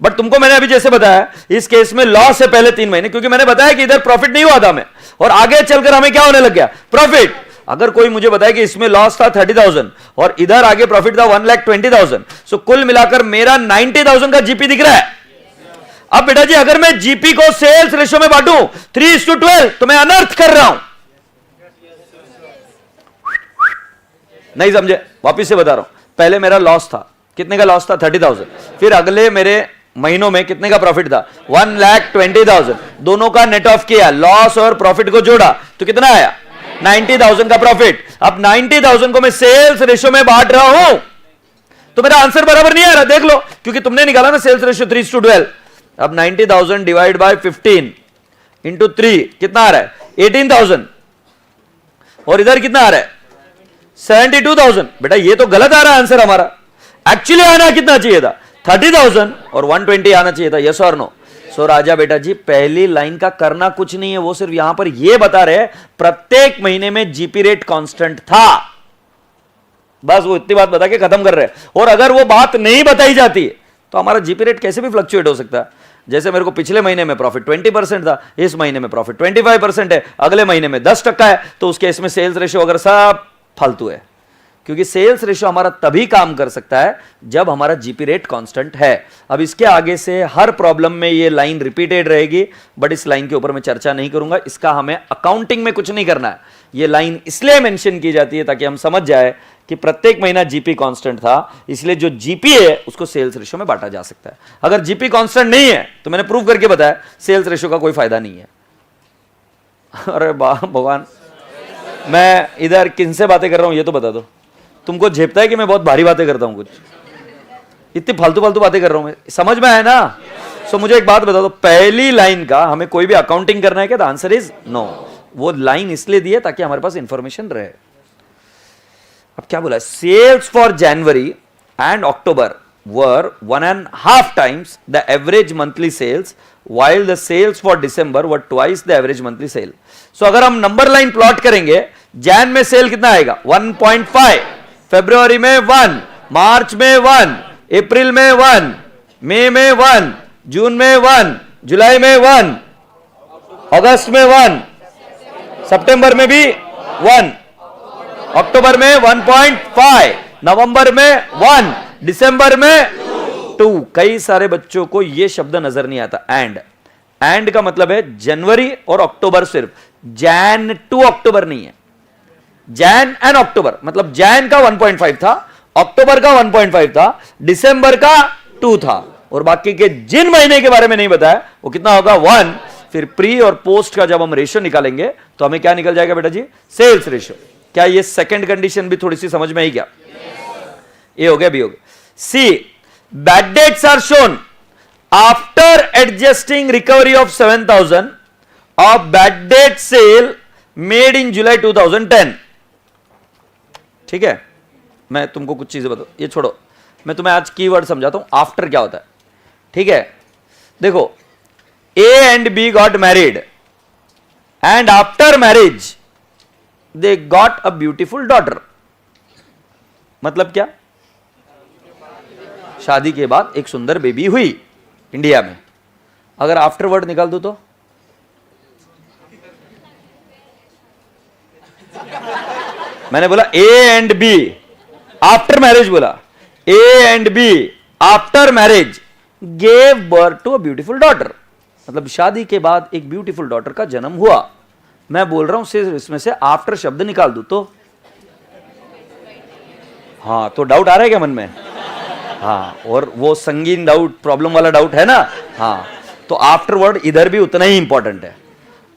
बट तुमको मैंने अभी जैसे बताया इस केस में लॉस है पहले 3 महीने, क्योंकि मैंने बताया कि इधर प्रॉफिट नहीं हुआ था हमें और आगे चलकर हमें क्या होने लग गया, प्रॉफिट। अगर कोई मुझे बताए कि इसमें लॉस था 30,000 और इधर आगे प्रॉफिट था 1,20,000, सो कुल मिलाकर मेरा 90,000 का जीपी दिख रहा है। अब बेटा जी अगर मैं जीपी को सेल्स रेशियो में बांटूं 3:12 तो मैं अनर्थ कर रहा हूं। नहीं समझे, वापिस से बता रहा हूं। पहले मेरा लॉस था, कितने का लॉस था, 30,000। फिर अगले मेरे महीनों में कितने का प्रॉफिट था, 1,20,000। दोनों का नेट ऑफ किया, लॉस और प्रॉफिट को जोड़ा तो कितना आया, 90,000 का प्रॉफिट। अब 90,000 को मैं सेल्स रेशियो में बांट रहा हूं तो मेरा आंसर बराबर नहीं आ रहा, देख लो, क्योंकि तुमने निकाला ना सेल्स रेशियो 3:12। अब 90,000 डिवाइड बाय 15 इंटू 3 कितना आ रहा है, 18,000, और इधर कितना आ रहा है, 72,000। बेटा ये तो गलत आ रहा है आंसर हमारा। एक्चुअली आना कितना चाहिए था, 30,000 और 120 आना चाहिए था, यस और नो। सो राजा बेटा जी पहली लाइन का करना कुछ नहीं है, वो सिर्फ यहां पर ये बता रहे प्रत्येक महीने में जीपी रेट कांस्टेंट था, बस वो इतनी बात बता के खत्म कर रहे हैं। और अगर वो बात नहीं बताई जाती तो हमारा जीपी रेट कैसे भी फ्लक्चुएट हो सकता है। जैसे मेरे को पिछले महीने में प्रॉफिट 20% था, इस महीने में प्रॉफिट 25% है, अगले महीने में 10% है, तो उसके इसमें सेल्स रेशियो अगर सब फालतू है, क्योंकि सेल्स रेशियो हमारा तभी काम कर सकता है जब हमारा जीपी रेट कांस्टेंट है। अब इसके आगे से हर प्रॉब्लम में ये लाइन रिपीटेड रहेगी, बट इस लाइन के ऊपर मैं चर्चा नहीं करूंगा, इसका हमें अकाउंटिंग में कुछ नहीं करना है। ये लाइन इसलिए मेंशन की जाती है ताकि हम समझ जाए कि प्रत्येक महीना जीपी कांस्टेंट था, इसलिए जो जीपी है उसको सेल्स रेशियो में बांटा जा सकता है। अगर जीपी कांस्टेंट नहीं है तो मैंने प्रूव करके बताया सेल्स रेशियो का कोई फायदा नहीं है। अरे भगवान, मैं इधर किनसे बातें कर रहा हूं ये तो बता दो। तुमको झेपता है कि मैं बहुत भारी बातें करता हूं, कुछ इतनी फालतू फालतू बातें कर रहा हूं मैं, समझ में आया ना। सो मुझे एक बात बता दो, पहली लाइन का हमें कोई भी अकाउंटिंग करना है क्या, द आंसर इज नो। वो लाइन इसलिए दी है ताकि हमारे पास इंफॉर्मेशन रहे। अब क्या बोला, sales for January and October were 1.5 times the average monthly sales, while the sales for December were twice the average monthly sale. So अगर हम नंबर लाइन प्लॉट करेंगे, जैन में सेल कितना आएगा 1.5, फरवरी में 1, मार्च में 1, अप्रैल में 1, मई में 1, जून में 1, जुलाई में 1, अगस्त में 1, सितंबर में भी 1, अक्टूबर में 1.5, नवंबर में 1, दिसंबर में 2। कई सारे बच्चों को यह शब्द नजर नहीं आता, एंड का मतलब है जनवरी और अक्टूबर, सिर्फ जैन टू अक्टूबर नहीं है, जैन एंड अक्टूबर। मतलब जैन का 1.5 था, अक्टूबर का 1.5 था, दिसंबर का 2 था, और बाकी के जिन महीने के बारे में नहीं बताया वो कितना होगा 1। फिर प्री और पोस्ट का जब हम रेशियो निकालेंगे तो हमें क्या निकल जाएगा बेटा जी, सेल्स रेशियो। क्या ये सेकंड कंडीशन भी थोड़ी सी समझ में आई क्या? ये हो गया, भी हो गया। See, bad debts are shown after adjusting recovery of 7,000 of bad debt sale made in July 2010। ठीक है, मैं तुमको कुछ चीजें बताऊं, ये छोड़ो, मैं तुम्हें आज कीवर्ड समझाता हूं, आफ्टर क्या होता है। ठीक है, देखो, A and B got married and after marriage they got a beautiful daughter. मतलब क्या, शादी के बाद एक सुंदर बेबी हुई इंडिया में। अगर आफ्टरवर्ड निकाल दो तो मैंने बोला A and B after marriage, बोला A and B after marriage gave birth to a beautiful daughter, मतलब शादी के बाद एक ब्यूटीफुल डॉटर का जन्म हुआ। मैं बोल रहा हूं सिर्फ इसमें से आफ्टर शब्द निकाल दू तो हाँ, तो डाउट आ रहा है क्या मन में? हाँ, और वो संगीन डाउट, प्रॉब्लम वाला डाउट है ना? हाँ, तो आफ्टर वर्ड इधर भी उतना ही इंपॉर्टेंट है।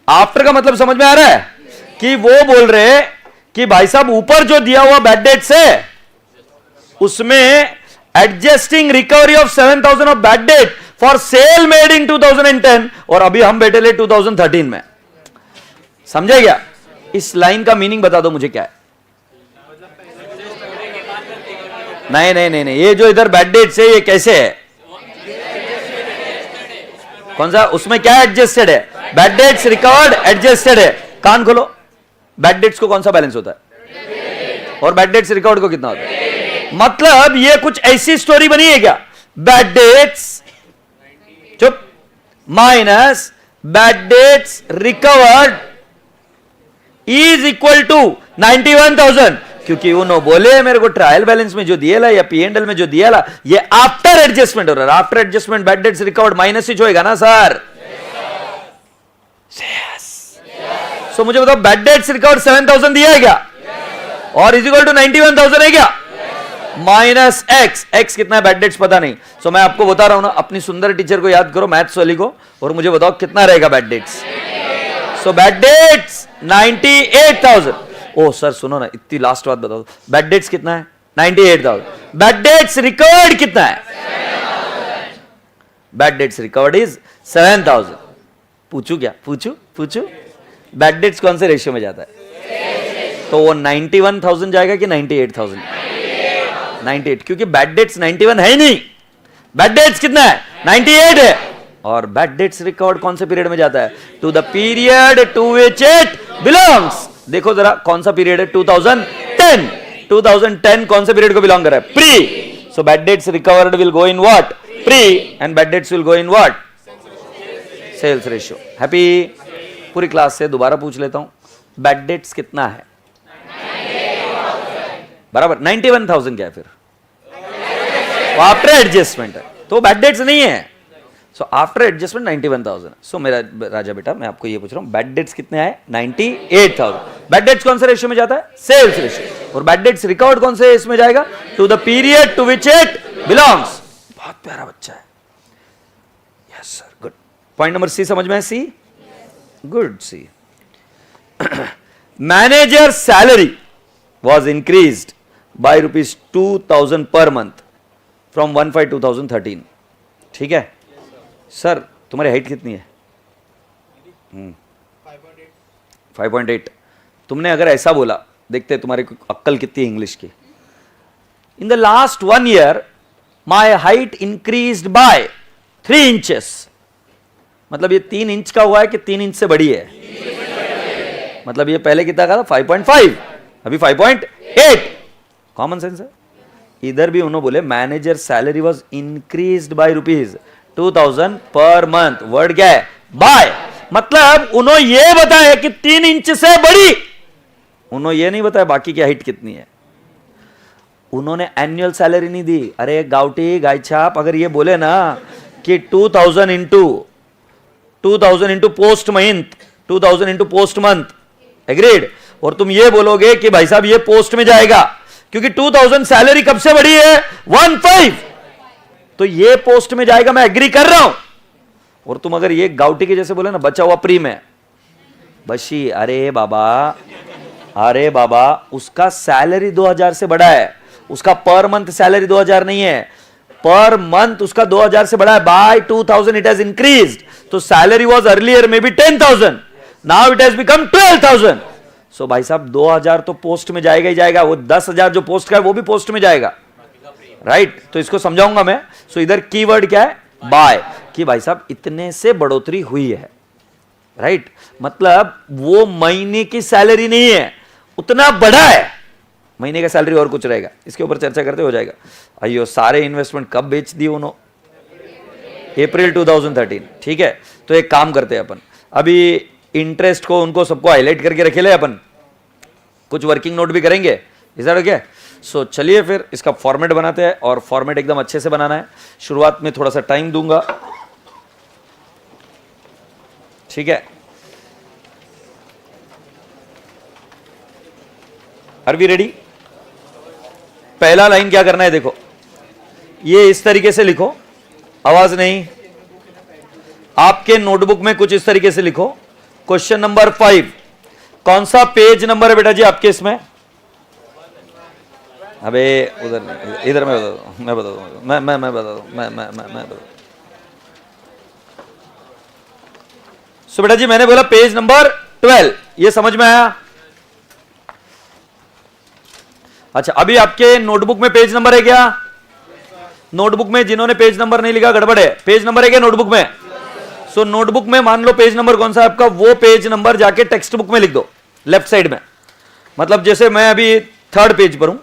आफ्टर का मतलब समझ में आ रहा है कि वो बोल रहे कि भाई साहब ऊपर जो दिया हुआ बैड डेट्स है उसमें adjusting recovery of 7,000 of bad date for sale made इन 2010, और अभी हम बैठे ले 2013 में। समझे क्या? इस लाइन का मीनिंग बता दो मुझे क्या है? नहीं नहीं नहीं नहीं, ये जो इधर बैड डेट्स है ये कैसे है? कौन सा? उसमें क्या एडजस्टेड है? बैड डेट्स रिकवर्ड एडजस्टेड है। कान खोलो, बैड डेट्स को कौन सा बैलेंस होता है और बैड डेट्स रिकवर्ड को कितना होता है? मतलब ये कुछ ऐसी स्टोरी बनी है क्या? बैड डेट्स चुप minus bad debts recovered is equal to 91,000, क्योंकि उन्होंने बोले मेरे को ट्रायल बैलेंस में जो दिया या P&L में जो दिया ये आफ्टर एडजस्टमेंट हो रहा है। After adjustment bad debts recovered minus ही होएगा ना सर? सो मुझे बताओ बैड डेट्स रिकवर्ड 7,000 दिया है क्या? और इज इक्वल टू 91,000 है क्या? माइनस एक्स, एक्स कितना है बैड डेट्स पता नहीं। सो मैं आपको बता रहा हूं ना, अपनी सुंदर टीचर को याद करो, मैथ्स वाली को, और मुझे बताओ कितना रहेगा बैड डेट्स। सो बैड डेट्स 98,000। ओ सर सुनो ना, इतनी लास्ट बात बताओ, बैड डेट्स कितना है? 98,000। बैड डेट्स रिकवर्ड कितना है? Bad debts recovered is 7,000। पूछू क्या? पूछू बैड डेट्स कौन से रेशियो में जाता है? तो वो 91,000 जाएगा कि 98,000? 98, क्योंकि बैड डेट्स 91 है ही नहीं। बैड डेट्स कितना है? 98 है। और बैड डेट्स रिकवर्ड कौन से पीरियड में जाता है? To the period to which it belongs. देखो जरा कौन सा पीरियड है? 2010। 2010 कौन से पीरियड को बिलोंग कर रहा है? Pre. So bad debts recovered will go in what? Pre, and bad debts will go in what? Sales ratio. Happy? पूरी क्लास से दोबारा पूछ लेता हूं, बैड डेट्स कितना है? बराबर 91,000 क्या है फिर? आफ्टर एडजस्टमेंट है, तो बैड डेट्स नहीं है। So after adjustment 91,000। सो मेरा राजा बेटा मैं आपको ये पूछ रहा हूं, बैड डेट्स कितने आए? 98,000। बैड डेट्स कौन से रेशियो में जाता है? Sales ratio. और बैड डेट्स रिकवर्ड कौन से इसमें जाएगा? To the period to which it belongs. बहुत प्यारा बच्चा है। Yes sir, good. Point number C समझ में है? C, good. C, manager salary was increased by ₹2,000 per month from 1/5/2013। ठीक है सर, तुम्हारी हाइट कितनी है? 5.8। तुमने अगर ऐसा बोला, देखते तुम्हारी अक्ल कितनी है इंग्लिश की। In the last 1 year my height increased by 3 inches। मतलब ये 3 इंच का हुआ है कि 3 इंच से बड़ी है? मतलब ये पहले कितना का था? 5.5, अभी 5.8। कॉमन सेंस है। इधर भी उन्होंने बोले manager salary was increased by ₹2,000 per month. Word क्या है? बाय। मतलब उन्होंने ये बताया कि 3 इंच से बड़ी। उन्होंने ये नहीं बताया बाकी की हाइट कितनी है। उन्होंने एनुअल सैलरी नहीं दी। अरे गाउटी गाय छाप, अगर ये बोले ना कि 2,000 into post month, 2,000 into post month, agreed. और तुम ये बोलोगे कि भाई साहब ये पोस्ट में जाएगा क्योंकि 2,000 सैलरी कब से बढ़ी है? 1/5, तो ये पोस्ट में जाएगा, मैं एग्री कर रहा हूं। और तुम अगर ये गाउटी के जैसे बोले ना बचा हुआ प्री में बशी, अरे बाबा उसका सैलरी 2,000 से बड़ा है, उसका पर मंथ सैलरी 2,000 नहीं है, पर मंथ उसका 2,000 से बड़ा है। By 2,000 it has increased. तो salary was earlier may be 10,000, now it has become 12,000। सो भाई साहब 2,000 तो पोस्ट में जाएगा ही जाएगा, वो 10,000 जो पोस्ट का है वो भी पोस्ट में जाएगा, राइट? तो इसको समझाऊंगा मैं। सो इधर कीवर्ड क्या है? बाय। कि भाई साहब इतने से बढ़ोतरी हुई है, राइट? मतलब वो महीने की सैलरी नहीं है, उतना बढ़ा है, महीने का सैलरी और कुछ रहेगा, इसके ऊपर चर्चा करते हो जाएगा। अयो सारे इन्वेस्टमेंट कब बेच दिए उन्होंने? अप्रैल 2013। ठीक है, तो एक काम करते हैं अपन, अभी इंटरेस्ट को उनको सबको हाईलाइट करके रखे ले अपन, कुछ वर्किंग नोट भी करेंगे, इज दैट ओके? सो चलिए फिर इसका फॉर्मेट बनाते हैं, और फॉर्मेट एकदम अच्छे से बनाना है। शुरुआत में थोड़ा सा टाइम दूंगा, ठीक है? Are we ready? पहला लाइन क्या करना है, देखो ये इस तरीके से लिखो, आवाज नहीं, आपके नोटबुक में कुछ इस तरीके से लिखो। क्वेश्चन नंबर 5, कौन सा पेज नंबर है बेटा जी आपके इसमें? अबे उधर नहीं, इधर मैं बता दूं, मैं बता दूं, मैं बता दूं, मैं बता। सो बेटा जी मैंने बोला पेज नंबर 12, ये समझ में आया? अच्छा, अभी आपके नोटबुक में पेज नंबर है क्या? नोटबुक में जिन्होंने पेज नंबर नहीं लिखा गड़बड़ है। पेज नंबर है क्या नोटबुक में? सो नोटबुक में मान लो पेज नंबर कौन सा है आपका, वो पेज नंबर जाके टेक्स्ट बुक में लिख दो, लेफ्ट साइड में। मतलब जैसे मैं अभी 3rd पेज पर हूं,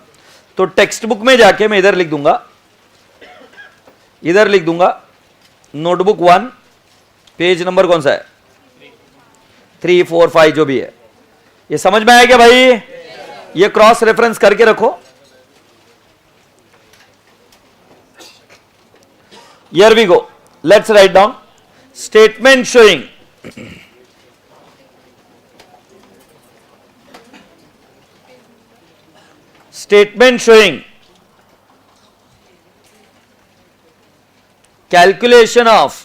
तो टेक्स्ट बुक में जाके मैं इधर लिख दूंगा, इधर लिख दूंगा नोटबुक 1, पेज नंबर कौन सा है? 3, 4, 5 जो भी है। ये समझ में आया क्या भाई? ये क्रॉस रेफरेंस करके रखो। Here we go, let's write down statement showing calculation of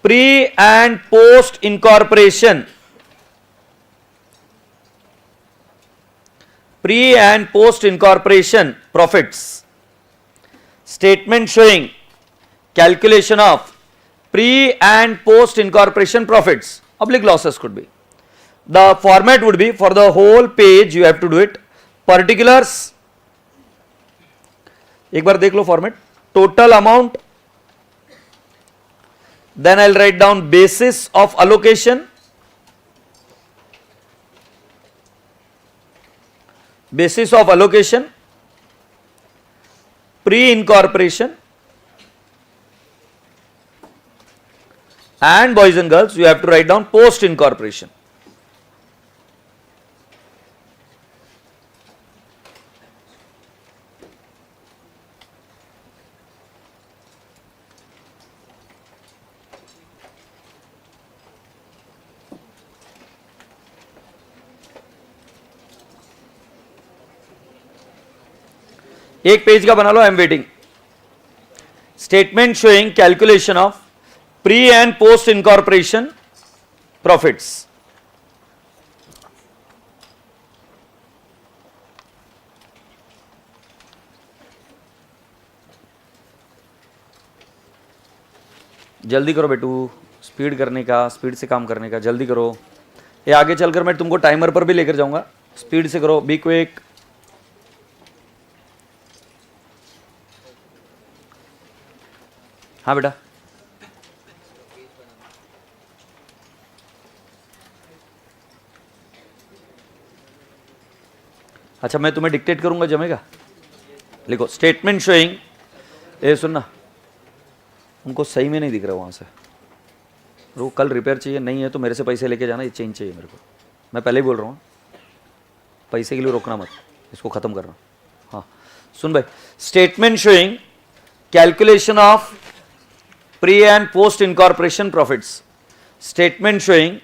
pre and post incorporation profits. Statement showing calculation of pre and post incorporation profits, oblique losses could be. The format would be, for the whole page you have to do it, particulars, एक बार देख लो format, total amount, then I'll write down basis of allocation, pre-incorporation, and boys and girls you have to write down post-incorporation. एक page का बना लो, I am waiting. Statement showing calculation of pre and post incorporation profits. जल्दी करो बेटू, speed करने का, speed से काम करने का, जल्दी करो। ये आगे चलकर मैं तुमको टाइमर पर भी लेकर जाऊंगा, स्पीड से करो, बी क्विक। हाँ बेटा, अच्छा मैं तुम्हें डिक्टेट करूंगा, जमेगा? लिखो स्टेटमेंट शोइंग, ये सुनना, उनको सही में नहीं दिख रहा वहां से, वो कल रिपेयर चाहिए, नहीं है तो मेरे से पैसे लेके जाना, ये चेंज चाहिए मेरे को, मैं पहले ही बोल रहा हूँ, पैसे के लिए रोकना मत, इसको खत्म करना। हाँ सुन भाई, statement showing calculation of pre and post incorporation profits. Statement showing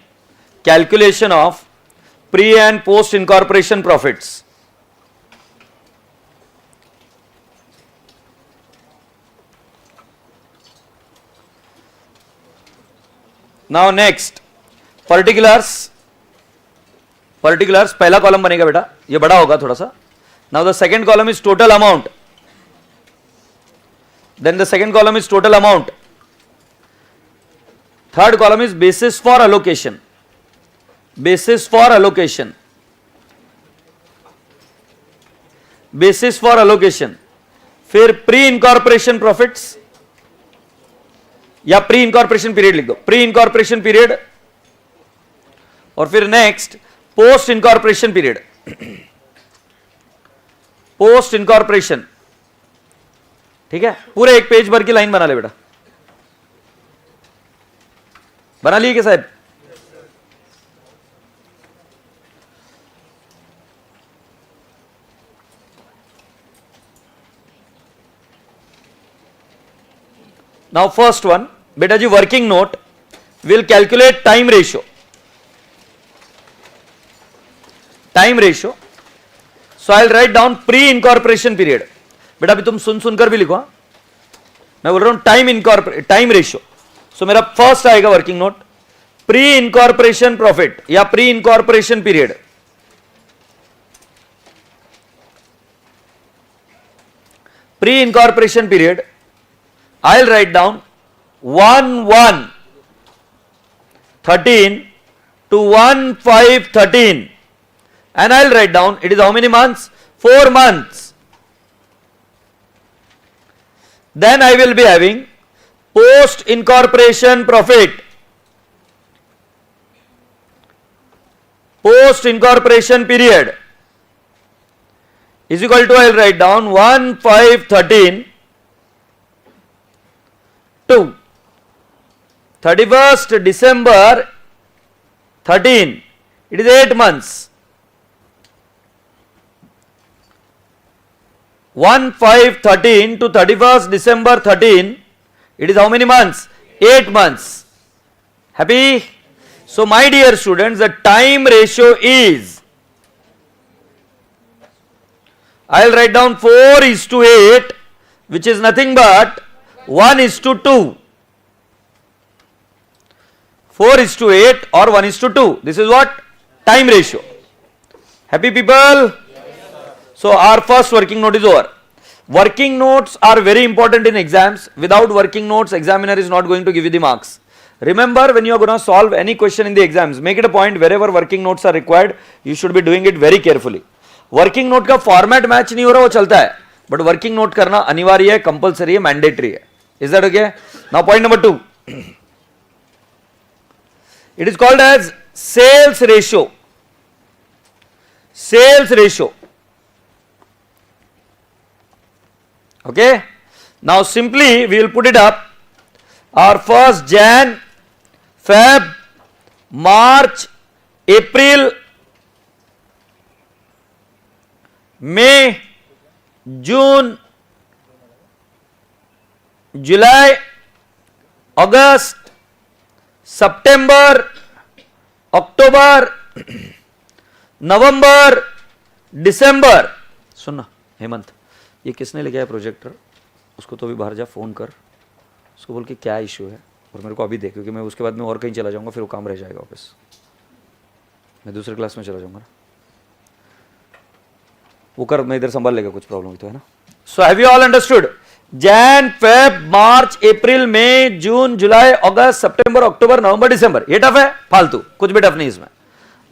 calculation of pre and post incorporation profits. Now next, particulars. Particulars पहला कॉलम बनेगा बेटा, ये बड़ा होगा थोड़ा सा। Now the second column is total amount. Then the second column is total amount. Third column is basis for allocation. Basis for allocation. Basis for allocation. फिर pre incorporation profits या प्री इनकॉर्पोरेशन पीरियड लिख दो, pre incorporation period. और फिर next post incorporation period, post incorporation, ठीक है। पूरे एक पेज भर की लाइन बना ले बेटा, बना लिए क्या साहब? Now first one, beta ji working note will calculate time ratio. Time ratio. So I'll write down pre-incorporation period. बेटा अभी तुम सुनकर भी लिखो, मैं बोल रहा हूं टाइम रेशियो। सो मेरा फर्स्ट आएगा working note pre incorporation profit या pre incorporation period. Pre incorporation period I'll write down 1/1/13 to 1/5/13 and I'll write down it is how many months? 4 months. Then I will be having post incorporation profit. Post incorporation period is equal to, I'll write down 1/5/13 to 31st December 13, it is 8 months. 1/5/13 to 31st December 13, it is how many months? 8 months. Happy? So my dear students, the time ratio is, I'll write down 4:8, which is nothing but 1:2. 4:8 or 1:2. This is what? Time ratio. Happy people? So our first working note is over. Working notes are very important in exams. Without working notes, examiner is not going to give you the marks. Remember, when you are going to solve any question in the exams, make it a point wherever working notes are required, you should be doing it very carefully. Working note का format match नहीं हो रहा वो चलता है, but working note करना अनिवार्य है, compulsory है, mandatory है. Is that okay? Now point number 2. It is called as sales ratio. Sales ratio. Okay? Now simply we will put it up. Our first Jan, Feb, March, April, May, June, July, August, September, October, November, December. सुनना हेमंत, ये किसने लेके आया projector? उसको तो अभी बाहर जा, फोन कर, उसको बोल के क्या इशू है और मेरे को अभी देख, क्योंकि मैं उसके बाद में और कहीं चला जाऊंगा, फिर वो काम रह जाएगा वापस, मैं दूसरे क्लास में चला जाऊंगा ना। वो कर, मैं इधर संभाल लेगा, कुछ प्रॉब्लम हुई तो है ना। So have you all understood? Jan, Feb, March, April, May, June, July, August, September, October, November, December. ये टफ है? फालतू, कुछ भी टफ नहीं इसमें।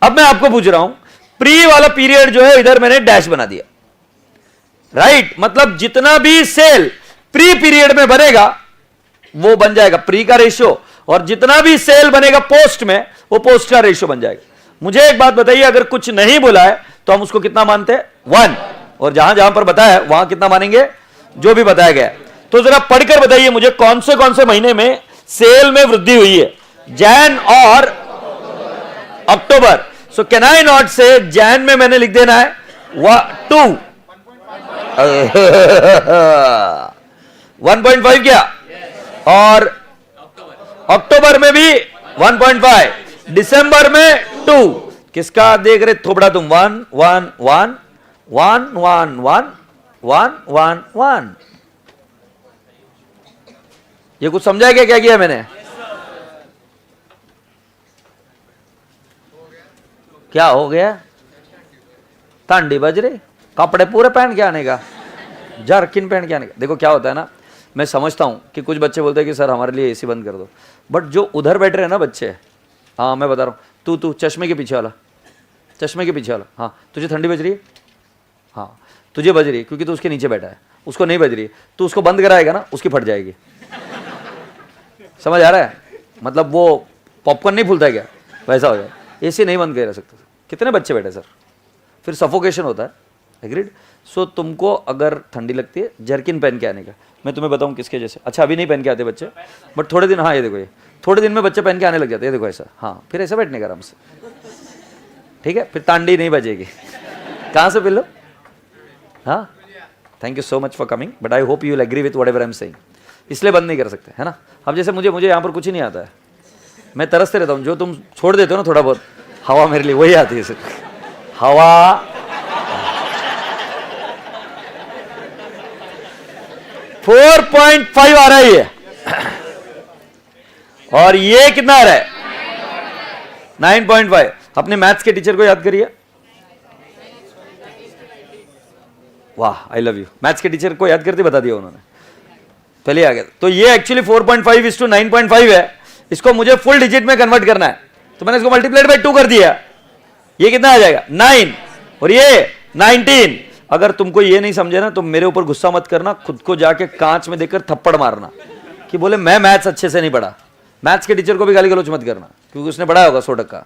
अब मैं आपको पूछ रहा हूं, प्री वाला पीरियड जो है इधर मैंने डैश बना दिया, राइट? मतलब जितना भी सेल प्री पीरियड में बनेगा वो बन जाएगा प्री का रेशियो, और जितना भी सेल बनेगा पोस्ट में वो पोस्ट का रेशियो बन जाएगा। मुझे एक बात बताइए, अगर कुछ नहीं बोला है तो हम उसको कितना मानते हैं? 1। और जहां जहां पर बताया है वहां कितना मानेंगे? जो भी बताया गया। तो जरा पढ़कर बताइए मुझे कौन से महीने में सेल में वृद्धि हुई है? जैन और अक्टूबर। सो कैन आई नॉट से जैन में मैंने लिख देना है 2 1.5 क्या? और अक्टूबर में भी 1.5, दिसंबर में 2। किसका देख रहे थोपड़ा तुम? 1 1 1 1 1 1 1 1 1। ये कुछ समझा क्या किया मैंने? क्या हो गया? ठंडी बज रही, कपड़े पूरे पहन के आने का, जर्किन पहन के आने का। देखो क्या होता है ना, मैं समझता हूं कि कुछ बच्चे बोलते हैं कि सर हमारे लिए एसी बंद कर दो, बट जो उधर बैठ रहे हैं ना बच्चे, हाँ मैं बता रहा हूं, तू चश्मे के पीछे वाला, चश्मे के पीछे वाला, हाँ तुझे ठंडी बज रही है? हाँ तुझे बज रही है क्योंकि तू उसके नीचे बैठा है, उसको नहीं बज रही है, तू उसको बंद कराएगा ना उसकी फट जाएगी। समझ आ रहा है? मतलब वो पॉपकॉर्न नहीं फूलता है क्या, वैसा हो जाए। एसी नहीं बंद कर सकता, कितने बच्चे बैठे सर, फिर सफोकेशन होता है, एग्रीड। सो तुमको अगर ठंडी लगती है जर्किन पहन के आने का, मैं तुम्हें बताऊं किसके जैसे, अच्छा अभी नहीं पहन के आते बच्चे, बट थोड़े दिन, हाँ ये देखो, ये थोड़े दिन में बच्चे पहन के आने लग जाते हैं, देखो ऐसा, हाँ फिर ऐसा बैठने का आराम से, ठीक है, फिर तांडी नहीं बजेगी। कहाँ से पिलो, हाँ, thank you so much for coming, but I hope you will agree with whatever I am saying, इसलिए बंद नहीं कर सकते, है ना। अब जैसे मुझे यहाँ पर कुछ ही नहीं आता है, मैं तरसते रहता हूँ, जो तुम छोड़ देते हो ना थोड़ा बहुत, हवा मेरे लिए वही आती है सिर्फ, हवा। 4.5 आ रहा है ये, और ये कितना आ रहा है 9.5। अपने मैथ्स के टीचर को याद करिए, वाह आई लव यू, मैथ्स के टीचर को याद करते बता दिया उन्होंने, पहले आ गया। तो ये एक्चुअली 4.5:9.5 है, इसको मुझे फुल डिजिट में कन्वर्ट करना है, तो मैंने इसको मल्टीप्लाइड बाय 2 कर दिया, ये कितना आ जाएगा 9, और ये 19। अगर तुमको ये नहीं समझे ना तो मेरे ऊपर गुस्सा मत करना, खुद को जाके कांच में देखकर थप्पड़ मारना कि बोले मैं मैथ्स अच्छे से नहीं पढ़ा। मैथ्स के टीचर को भी गाली गलौज मत करना, क्योंकि उसने पढ़ा होगा 100%।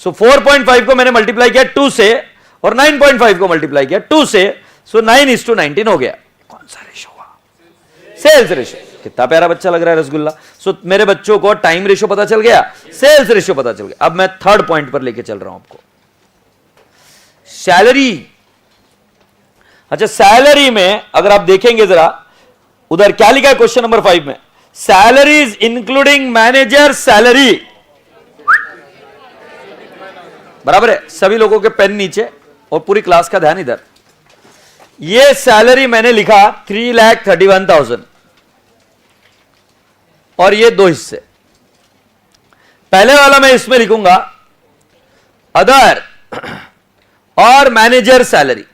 सो 4.5 को मैंने मल्टीप्लाई किया 2 से, और 9.5 को मल्टीप्लाई किया 2 से, सो 9:19 हो गया। कौन सा रेशो हुआ, सेल्स रेशो। कितना प्यारा बच्चा लग रहा है रसगुल्ला। सो मेरे बच्चों को टाइम रेशो पता चल गया, सेल्स रेशो पता चल गया। अब मैं थर्ड पॉइंट पर लेके चल रहा हूं आपको, सैलरी। अच्छा सैलरी में अगर आप देखेंगे जरा, उधर क्या लिखा है क्वेश्चन नंबर 5 में, सैलरीज इंक्लूडिंग मैनेजर सैलरी, बराबर है। सभी लोगों के पेन नीचे और पूरी क्लास का ध्यान इधर। ये सैलरी मैंने लिखा 3,31,000, और ये 2 हिस्से। पहले वाला मैं इसमें लिखूंगा अदर और मैनेजर सैलरी।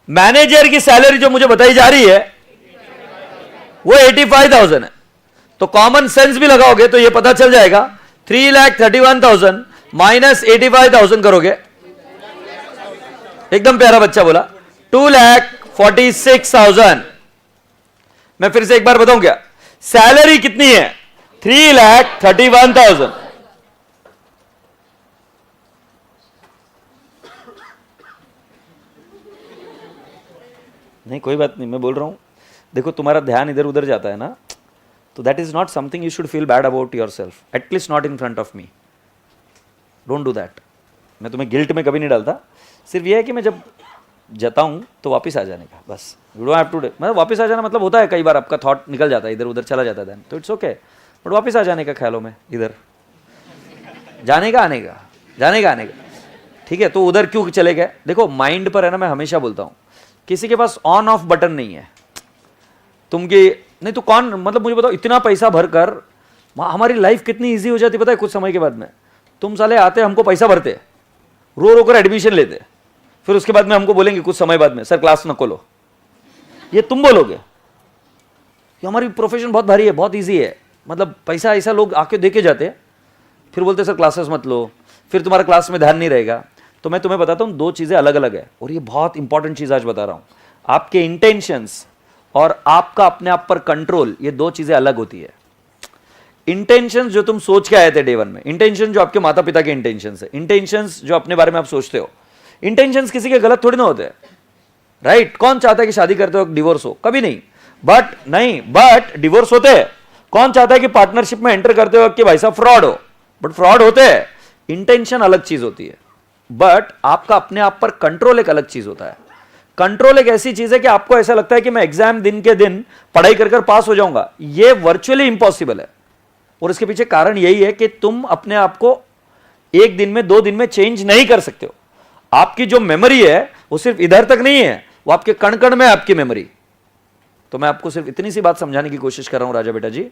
मैनेजर की सैलरी जो मुझे बताई जा रही है वो 85,000 है, तो कॉमन सेंस भी लगाओगे तो ये पता चल जाएगा 3,31,000 माइनस 85,000 करोगे, एकदम प्यारा बच्चा बोला 2,46,000। मैं फिर से एक बार बताऊं क्या, सैलरी कितनी है 3,31,000, नहीं कोई बात नहीं, मैं बोल रहा हूं, देखो तुम्हारा ध्यान इधर उधर जाता है ना, तो that is not something you should feel bad about your self, at least not in front of me, don't do that. मैं तुम्हें गिल्ट में कभी नहीं डालता, सिर्फ यह है कि मैं जब जताऊं तो वापस आ जाने का, बस यू डोंट हैव टू, मतलब वापस आ जाना मतलब होता है कई बार आपका थॉट निकल जाता है, इधर उधर चला जाता है, तो इट्स ओके, बट वापस आ जाने का ख्यालों में, इधर जाने का आने का, जाने का आने का, ठीक है। तो उधर क्यों चले गए, देखो माइंड पर है ना, मैं हमेशा बोलता हूं किसी के पास ऑन ऑफ बटन नहीं है, तुमके नहीं तो कौन, मतलब मुझे बताओ इतना पैसा भरकर हमारी लाइफ कितनी इजी हो जाती पता है कुछ समय के बाद में। तुम साले आते हमको पैसा भरते, रो रो कर एडमिशन लेते, फिर उसके बाद में हमको बोलेंगे कुछ समय बाद में सर क्लास न खोलो, ये तुम बोलोगे कि हमारी प्रोफेशन बहुत भारी है, बहुत इजी है, मतलब पैसा ऐसा लोग आके देके जाते, फिर बोलते सर क्लासेस मत लो, फिर तुम्हारा क्लास में ध्यान नहीं रहेगा। तो मैं तुम्हें बताता हूं 2 चीजें अलग अलग है, और ये बहुत इंपॉर्टेंट चीज आज बता रहा हूं, आपके इंटेंशंस और आपका अपने आप पर कंट्रोल, ये 2 चीजें अलग होती है। इंटेंशंस जो तुम सोच के आए थे डे 1 में, इंटेंशन जो आपके माता पिता के इंटेंशंस है, इंटेंशंस जो अपने बारे में आप सोचते हो, इंटेंशंस किसी के गलत थोड़ी ना होते, राइट। कौन चाहता है कि शादी करते हो डिवोर्स हो, कभी नहीं, बट डिवोर्स होते हैं। कौन चाहता है कि पार्टनरशिप में एंटर करते हो कि भाई साहब फ्रॉड हो, बट फ्रॉड होते हैं। इंटेंशन अलग चीज होती है, बट आपका अपने आप पर कंट्रोल एक अलग चीज होता है। कंट्रोल एक ऐसी चीज है कि आपको ऐसा लगता है कि मैं एग्जाम दिन के दिन पढ़ाई कर पास हो जाऊंगा, ये वर्चुअली इंपॉसिबल है। और इसके पीछे कारण यही है कि तुम अपने आप को 1 दिन में 2 दिन में चेंज नहीं कर सकते हो। आपकी जो मेमोरी है वो सिर्फ इधर तक नहीं है, वो आपके कण कण में आपकी मेमोरी। तो मैं आपको सिर्फ इतनी सी बात समझाने की कोशिश कर रहा हूं राजा बेटा जी,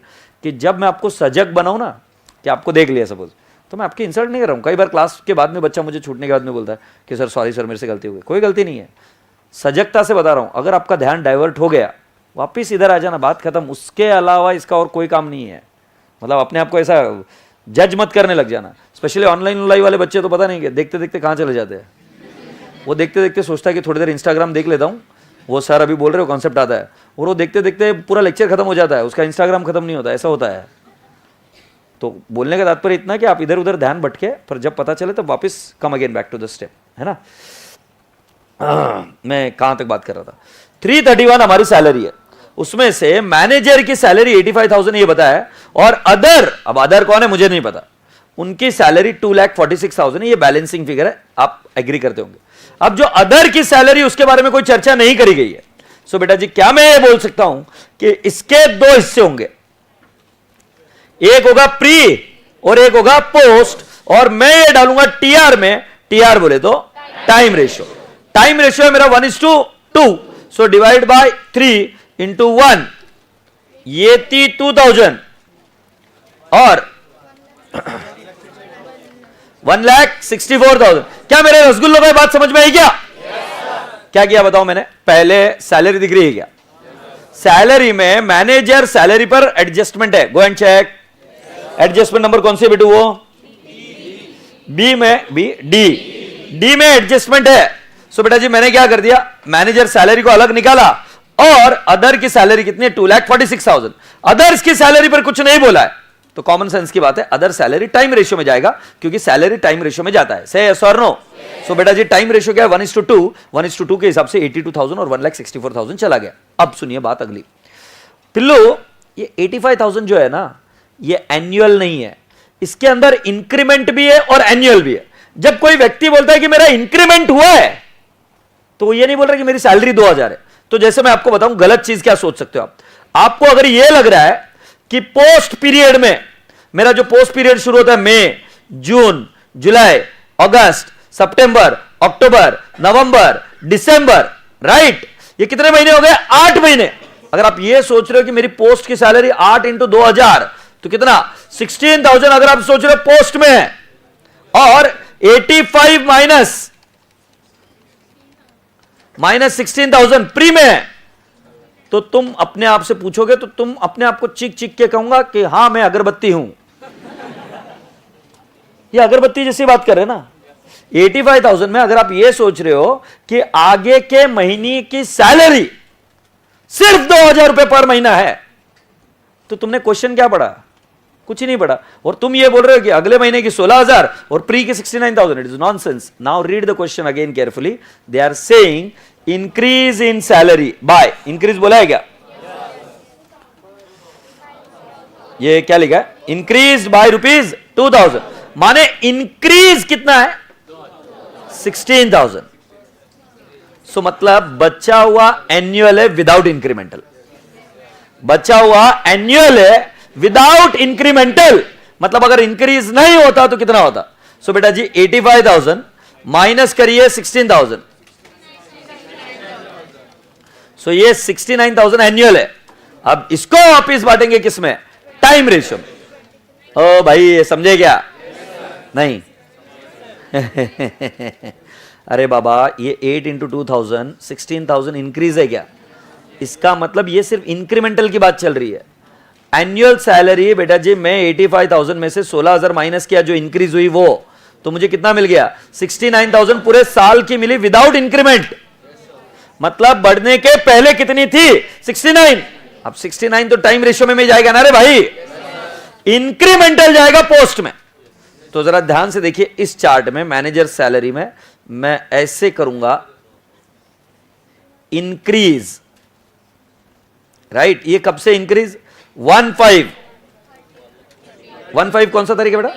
कि जब मैं आपको सजग बनाऊं ना, कि आपको देख लिया सपोज, तो मैं आपकी इंसल्ट नहीं कर रहा हूं। कई बार क्लास के बाद में बच्चा मुझे छूटने के बाद में बोलता है कि सर सॉरी सर मेरे से गलती हो गई, कोई गलती नहीं है, सजगता से बता रहा हूं। अगर आपका ध्यान डाइवर्ट हो गया, वापिस इधर आ जाना, बात खत्म, उसके अलावा इसका और कोई काम नहीं है। मतलब अपने आप को ऐसा जज मत करने लग जाना। स्पेशली ऑनलाइन वाले बच्चे तो पता नहीं कि देखते देखते कहाँ चले जाते हैं। वो देखते देखते सोचता है कि थोड़ी देर इंस्टाग्राम देख लेता हूँ, वो सर अभी बोल रहे हो कॉन्सेप्ट आता है, और वो देखते देखते पूरा लेक्चर खत्म हो जाता है, उसका इंस्टाग्राम खत्म नहीं होता, ऐसा होता है। तो बोलने का तात्पर्य इतना कि आप इधर उधर ध्यान भटके, पर जब पता चले तो वापस come again back to the step, है ना। मैं कहां तक बात कर रहा था? 331 हमारी सैलरी है, उसमें से मैनेजर की सैलरी 85,000 ये बताया, और अदर, अब अदर कौन है मुझे नहीं पता, उनकी सैलरी 2,46,000 है, ये बैलेंसिंग फिगर है, आप एग्री करते होंगे। अब जो अदर की सैलरी, उसके बारे में कोई चर्चा नहीं करी गई है। सो बेटा जी क्या मैं ये बोल सकता हूं कि इसके दो हिस्से होंगे, एक होगा प्री और एक होगा पोस्ट, और मैं ये डालूंगा टीआर में, टीआर बोले तो टाइम रेशियो। टाइम रेशियो है मेरा 1:2, सो डिवाइड बाय 3 इंटू 1, ये थी 2,000 और 1,64,000। क्या मेरे रसगुल्लों में बात समझ में आई क्या? क्या किया बताओ मैंने? पहले सैलरी दिख रही है क्या? सैलरी में मैनेजर सैलरी पर एडजस्टमेंट है, go and check. Adjustment number कौन सी है बेटू? वो बी में, डी में एडजस्टमेंट है। सो बेटा जी मैंने क्या कर दिया, मैनेजर सैलरी को अलग निकाला, और अदर की सैलरी कितनी है? 2,46,000। अदर्स की सैलरी पर कुछ नहीं बोला है, तो कॉमन सेंस की बात है, अदर सैलरी टाइम रेशियो में जाएगा, क्योंकि सैलरी टाइम रेशियो में जाता है। से यस और नो? सो बेटा जी टाइम रेशियो क्या है? 1:2 के हिसाब से 82,000 और 1,64,000 चला गया। अब सुनिए बात अगली, पिल्लो ये 85,000 जो है ना, ये एनुअल नहीं है, इसके अंदर इंक्रीमेंट भी है और एनुअल भी है। जब कोई व्यक्ति बोलता है कि मेरा इंक्रीमेंट हुआ है, तो वो ये नहीं बोल रहा कि मेरी सैलरी 2,000 है। तो जैसे मैं आपको बताऊं गलत चीज क्या सोच सकते हो आप, आपको अगर यह लग रहा है कि पोस्ट पीरियड में, मेरा जो पोस्ट पीरियड शुरू होता है मई, June, July, August, September, October, November, दिसंबर, राइट, ये कितने महीने हो गए? 8 महीने। अगर आप ये सोच रहे हो कि मेरी पोस्ट की सैलरी 8 इंटू 2,000 तो कितना? 16,000 अगर आप सोच रहे हो पोस्ट में है, और 85 माइनस 16,000 प्री में है, तो तुम अपने आप से पूछोगे, तो तुम अपने आप को चीख चीख के कहूंगा कि हां मैं अगरबत्ती हूं। ये अगरबत्ती जैसी बात कर रहे हैं ना। 85,000 में अगर आप ये सोच रहे हो कि आगे के महीने की सैलरी सिर्फ 2,000 रुपए पर महीना है, तो तुमने क्वेश्चन क्या पढ़ा? कुछ ही नहीं पढ़ा। और तुम ये बोल रहे हो कि अगले महीने की 16,000 और प्री की 69,000। It is nonsense. Now read the question again carefully. They are saying increase in salary by, increase बोला है क्या? ये क्या लिखा है? इंक्रीज बाय ₹2,000, माने इंक्रीज कितना है? 16,000। सो मतलब बचा हुआ एनुअल है विदाउट इंक्रीमेंटल, बचा हुआ एनुअल है विदाउट इंक्रीमेंटल। मतलब अगर इंक्रीज नहीं होता तो कितना होता? सो बेटा जी 85,000 माइनस करिए 16,000, सो ये 69,000 एनुअल है। अब इसको वापिस बांटेंगे किसमें? टाइम रेशियो में। ओ भाई समझे क्या? नहीं अरे बाबा ये 8 इंटू 2,000 16,000 इंक्रीज है क्या? इसका मतलब ये सिर्फ इंक्रीमेंटल की बात चल रही है। एनुअल सैलरी बेटा जी मैं 85,000 में से 16,000 माइनस किया, जो इंक्रीज हुई वो, तो मुझे कितना मिल गया? 69,000 पूरे साल की मिली विदाउट इंक्रीमेंट। मतलब बढ़ने के पहले कितनी थी? 69। अब 69 तो टाइम रेशियो में जाएगा ना रे भाई, इंक्रीमेंटल जाएगा पोस्ट में। तो जरा ध्यान से देखिए इस चार्ट में मैनेजर सैलरी में मैं ऐसे करूंगा इंक्रीज, राइट। ये कब से इंक्रीज? 1/5 कौन सा तारीख है बेटा?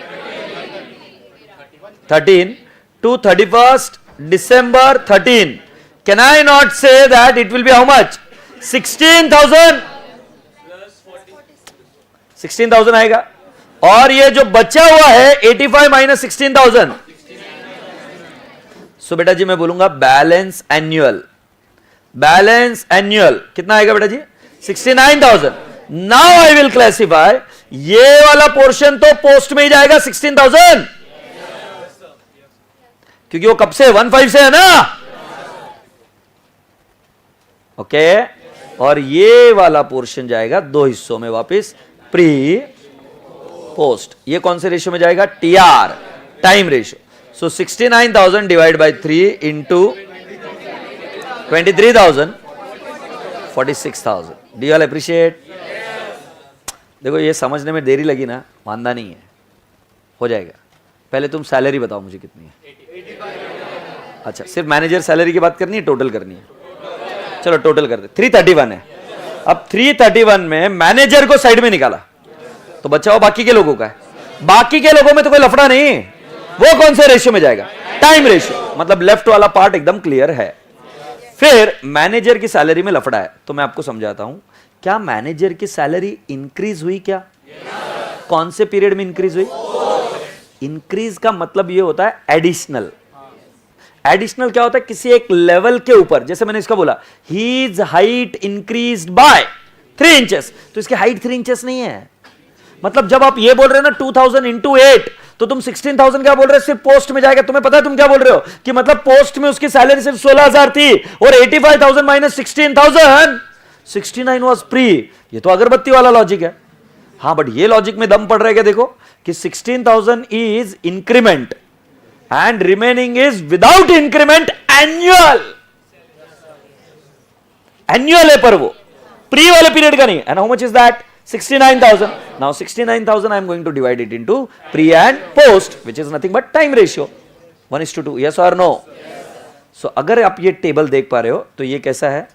13 to 31st December 13. Can I not say that it will be how much? 16,000. 16,000 आएगा। और ये जो बचा हुआ है 85 माइनस 16,000, सो बेटा जी मैं बोलूंगा बैलेंस एनुअल। बैलेंस एनुअल कितना आएगा बेटा जी? 69,000। नाउ आई विल क्लासिफाई, ये वाला पोर्शन तो पोस्ट में ही जाएगा 16,000, क्योंकि वो कब से? 1/5 से है ना, ओके। और ये वाला पोर्शन जाएगा दो हिस्सों में वापस, प्री पोस्ट। ये कौन से रेशियो में जाएगा? TR, time ratio. So 69,000 divide by 3 into 23,000, 46,000। Do you all appreciate? देखो ये समझने में देरी लगी ना, वांदा नहीं है, हो जाएगा। पहले तुम सैलरी बताओ मुझे कितनी है। अच्छा, सिर्फ मैनेजर सैलरी की बात करनी है, टोटल करनी है? चलो टोटल कर दे। 331 है। अब 331 में मैनेजर को साइड में निकाला तो बचा वो बाकी के लोगों का है। बाकी के लोगों में तो कोई लफड़ा नहीं, वो कौन से रेशियो में जाएगा? Time ratio. मतलब लेफ्ट वाला पार्ट एकदम क्लियर है। फिर मैनेजर की सैलरी में लफड़ा है, तो मैं आपको समझाता हूं। क्या मैनेजर की सैलरी इंक्रीज हुई क्या? कौन से पीरियड में इंक्रीज हुई? इंक्रीज का मतलब ये होता है एडिशनल। एडिशनल क्या होता है? किसी एक लेवल के ऊपर। जैसे मैंने इसका बोला his height increased by 3 inches, तो इसकी हाइट 3 इंचेस नहीं है। मतलब जब आप ये बोल रहे हो ना 2000 इंटू 8, तो तुम 16,000 क्या बोल रहे हो? सिर्फ पोस्ट में जाएगा। तुम्हें पता है तुम क्या बोल रहे हो? कि मतलब पोस्ट में उसकी सैलरी सिर्फ 16,000 थी और 85,000 माइनस 16,000, 69 वाज प्री। ये तो अगरबत्ती वाला लॉजिक है। हाँ, बट ये लॉजिक में दम पड़ रहा है क्या? देखो कि 16,000 is increment and remaining is without increment annual. Annual है पर वो प्री वाले पीरियड का नहीं। And how much is that? 69,000. Now 69,000 I am going to divide it into pre and post, which is nothing but time ratio 1:2. Yes or no? So अगर आप ये table देख पा रहे हो तो ये कैसा है?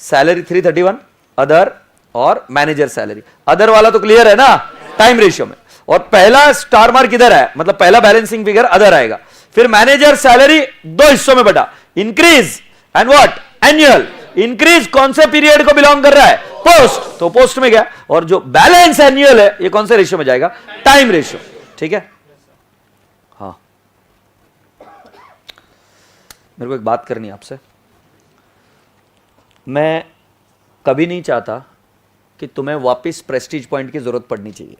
सैलरी 331, अदर और मैनेजर सैलरी। अदर वाला तो क्लियर है ना टाइम रेशियो में, और पहला स्टार मार्क इधर है, मतलब पहला बैलेंसिंग फिगर अदर आएगा। फिर मैनेजर सैलरी 2 हिस्सों में बटा, increase and what? Annual. Increase कौन से पीरियड को बिलोंग कर रहा है? पोस्ट, तो पोस्ट में गया। और जो बैलेंस एनुअल है ये कौन से रेशियो में जाएगा? Time ratio. ठीक है। हाँ, मेरे को एक बात करनी है आपसे। मैं कभी नहीं चाहता कि तुम्हें वापस प्रेस्टीज पॉइंट की जरूरत पड़नी चाहिए।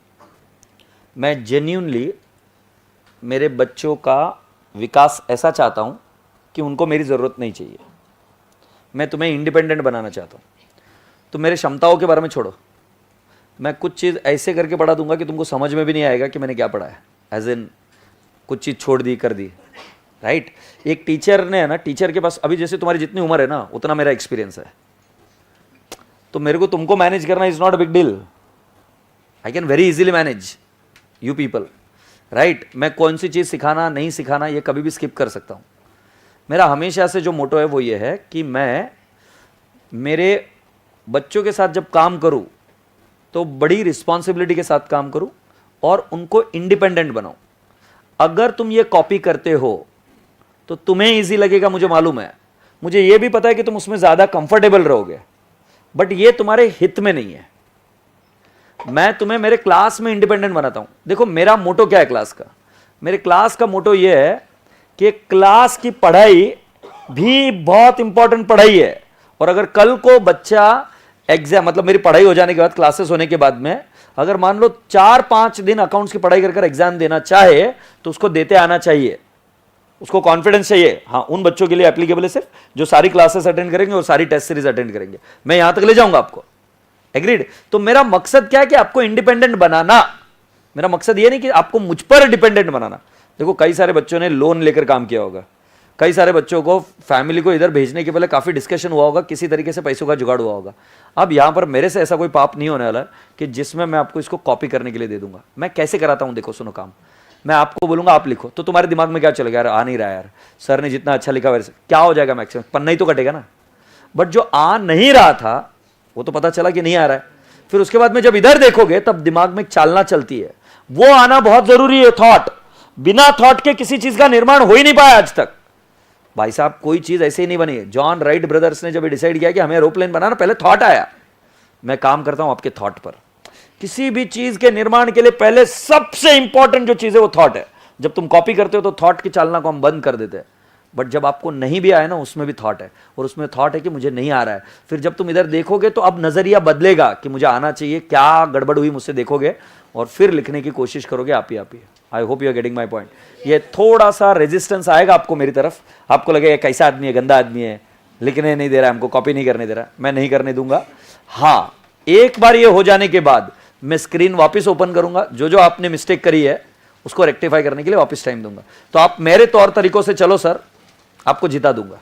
मैं जेन्युइनली मेरे बच्चों का विकास ऐसा चाहता हूं कि उनको मेरी जरूरत नहीं चाहिए। मैं तुम्हें इंडिपेंडेंट बनाना चाहता हूं। तो मेरे क्षमताओं के बारे में छोड़ो, मैं कुछ चीज़ ऐसे करके पढ़ा दूंगा कि तुमको समझ में भी नहीं आएगा कि मैंने क्या पढ़ा है। एज इन कुछ चीज़ छोड़ दी, कर दी, राइट। एक टीचर ने है ना, टीचर के पास अभी जैसे तुम्हारी जितनी उम्र है ना उतना मेरा एक्सपीरियंस है, तो मेरे को तुमको मैनेज करना is not a big deal. I can very easily manage you people, right. मैं कौन सी चीज़ सिखाना नहीं सिखाना ये कभी भी स्किप कर सकता हूँ। मेरा हमेशा से जो मोटो है वो ये है कि मैं मेरे बच्चों के साथ जब काम करूं तो बड़ी रिस्पॉन्सिबिलिटी के साथ काम करूं और उनको इंडिपेंडेंट बनाऊं। अगर तुम ये कॉपी करते हो तो तुम्हें इजी लगेगा, मुझे मालूम है, मुझे ये भी पता है कि तुम उसमें ज़्यादा कंफर्टेबल रहोगे, बट ये तुम्हारे हित में नहीं है। मैं तुम्हें मेरे क्लास में इंडिपेंडेंट बनाता हूं। देखो मेरा मोटो क्या है क्लास का? मेरे क्लास का मोटो ये है कि क्लास की पढ़ाई भी बहुत इंपॉर्टेंट पढ़ाई है। और अगर कल को बच्चा एग्जाम, मतलब मेरी पढ़ाई हो जाने के बाद, क्लासेस होने के बाद में अगर मान लो 4-5 दिन अकाउंट्स की पढ़ाई कर एग्जाम देना चाहे तो उसको देते आना चाहिए, उसको कॉन्फिडेंस चाहिए। हाँ, उन बच्चों के लिए एप्लीकेबल है सिर्फ जो सारी क्लासेस अटेंड करेंगे और सारी टेस्ट सीरीज अटेंड करेंगे। मैं यहां तक ले जाऊंगा आपको, एग्रीड। तो मेरा मकसद क्या है कि आपको इंडिपेंडेंट बनाना। मेरा मकसद ये नहीं कि आपको मुझ पर डिपेंडेंट बनाना। देखो कई सारे बच्चों ने लोन लेकर काम किया होगा, कई सारे बच्चों को फैमिली को इधर भेजने के पहले काफ़ी डिस्कशन हुआ होगा, किसी तरीके से पैसों का जुगाड़ हुआ होगा। अब यहाँ पर मेरे से ऐसा कोई पाप नहीं होने वाला कि जिसमें मैं आपको इसको कॉपी करने के लिए दे दूंगा। मैं कैसे कराता हूँ देखो, सुनो काम। मैं आपको बोलूंगा आप लिखो, तो तुम्हारे दिमाग में क्या चलेगा? यार आ नहीं रहा, यार सर ने जितना अच्छा लिखा वैसे क्या हो जाएगा, मैक्सिमम पन्ना ही तो कटेगा ना। बट जो आ नहीं रहा था वो तो पता चला कि नहीं आ रहा है। फिर उसके बाद में जब इधर देखोगे तब दिमाग में चालना चलती है, वो आना बहुत जरूरी है। थॉट, बिना थॉट के किसी चीज का निर्माण हो ही नहीं पाया आज तक। भाई साहब कोई चीज ऐसे ही नहीं बनी है। जॉन राइट ब्रदर्स ने जब डिसाइड किया कि हमें एरोप्लेन बनाना, पहले थॉट आया। मैं काम करता हूं आपके थॉट पर। किसी भी चीज के निर्माण के लिए पहले सबसे इंपॉर्टेंट जो चीज है वो थॉट है। जब तुम कॉपी करते हो तो थॉट की चालना को हम बंद कर देते हैं, बट जब आपको नहीं भी आया ना उसमें भी थॉट है, और उसमें थॉट है कि मुझे नहीं आ रहा है। फिर जब तुम इधर देखोगे तो अब नजरिया बदलेगा कि मुझे आना चाहिए, क्या गड़बड़ हुई मुझसे देखोगे और फिर लिखने की कोशिश करोगे आप ही। I hope you are getting my point. ये थोड़ा सा रेजिस्टेंस आएगा आपको मेरी तरफ, आपको लगेगा कैसा आदमी है, गंदा आदमी है, लिखने नहीं दे रहा है हमको, कॉपी नहीं करने दे रहा। मैं नहीं करने दूंगा। हाँ, एक बार ये हो जाने के बाद मैं स्क्रीन वापस ओपन करूंगा, जो जो आपने मिस्टेक करी है उसको रेक्टिफाई करने के लिए वापस टाइम दूंगा। तो आप मेरे तौर तरीकों से चलो सर, आपको जिता दूंगा,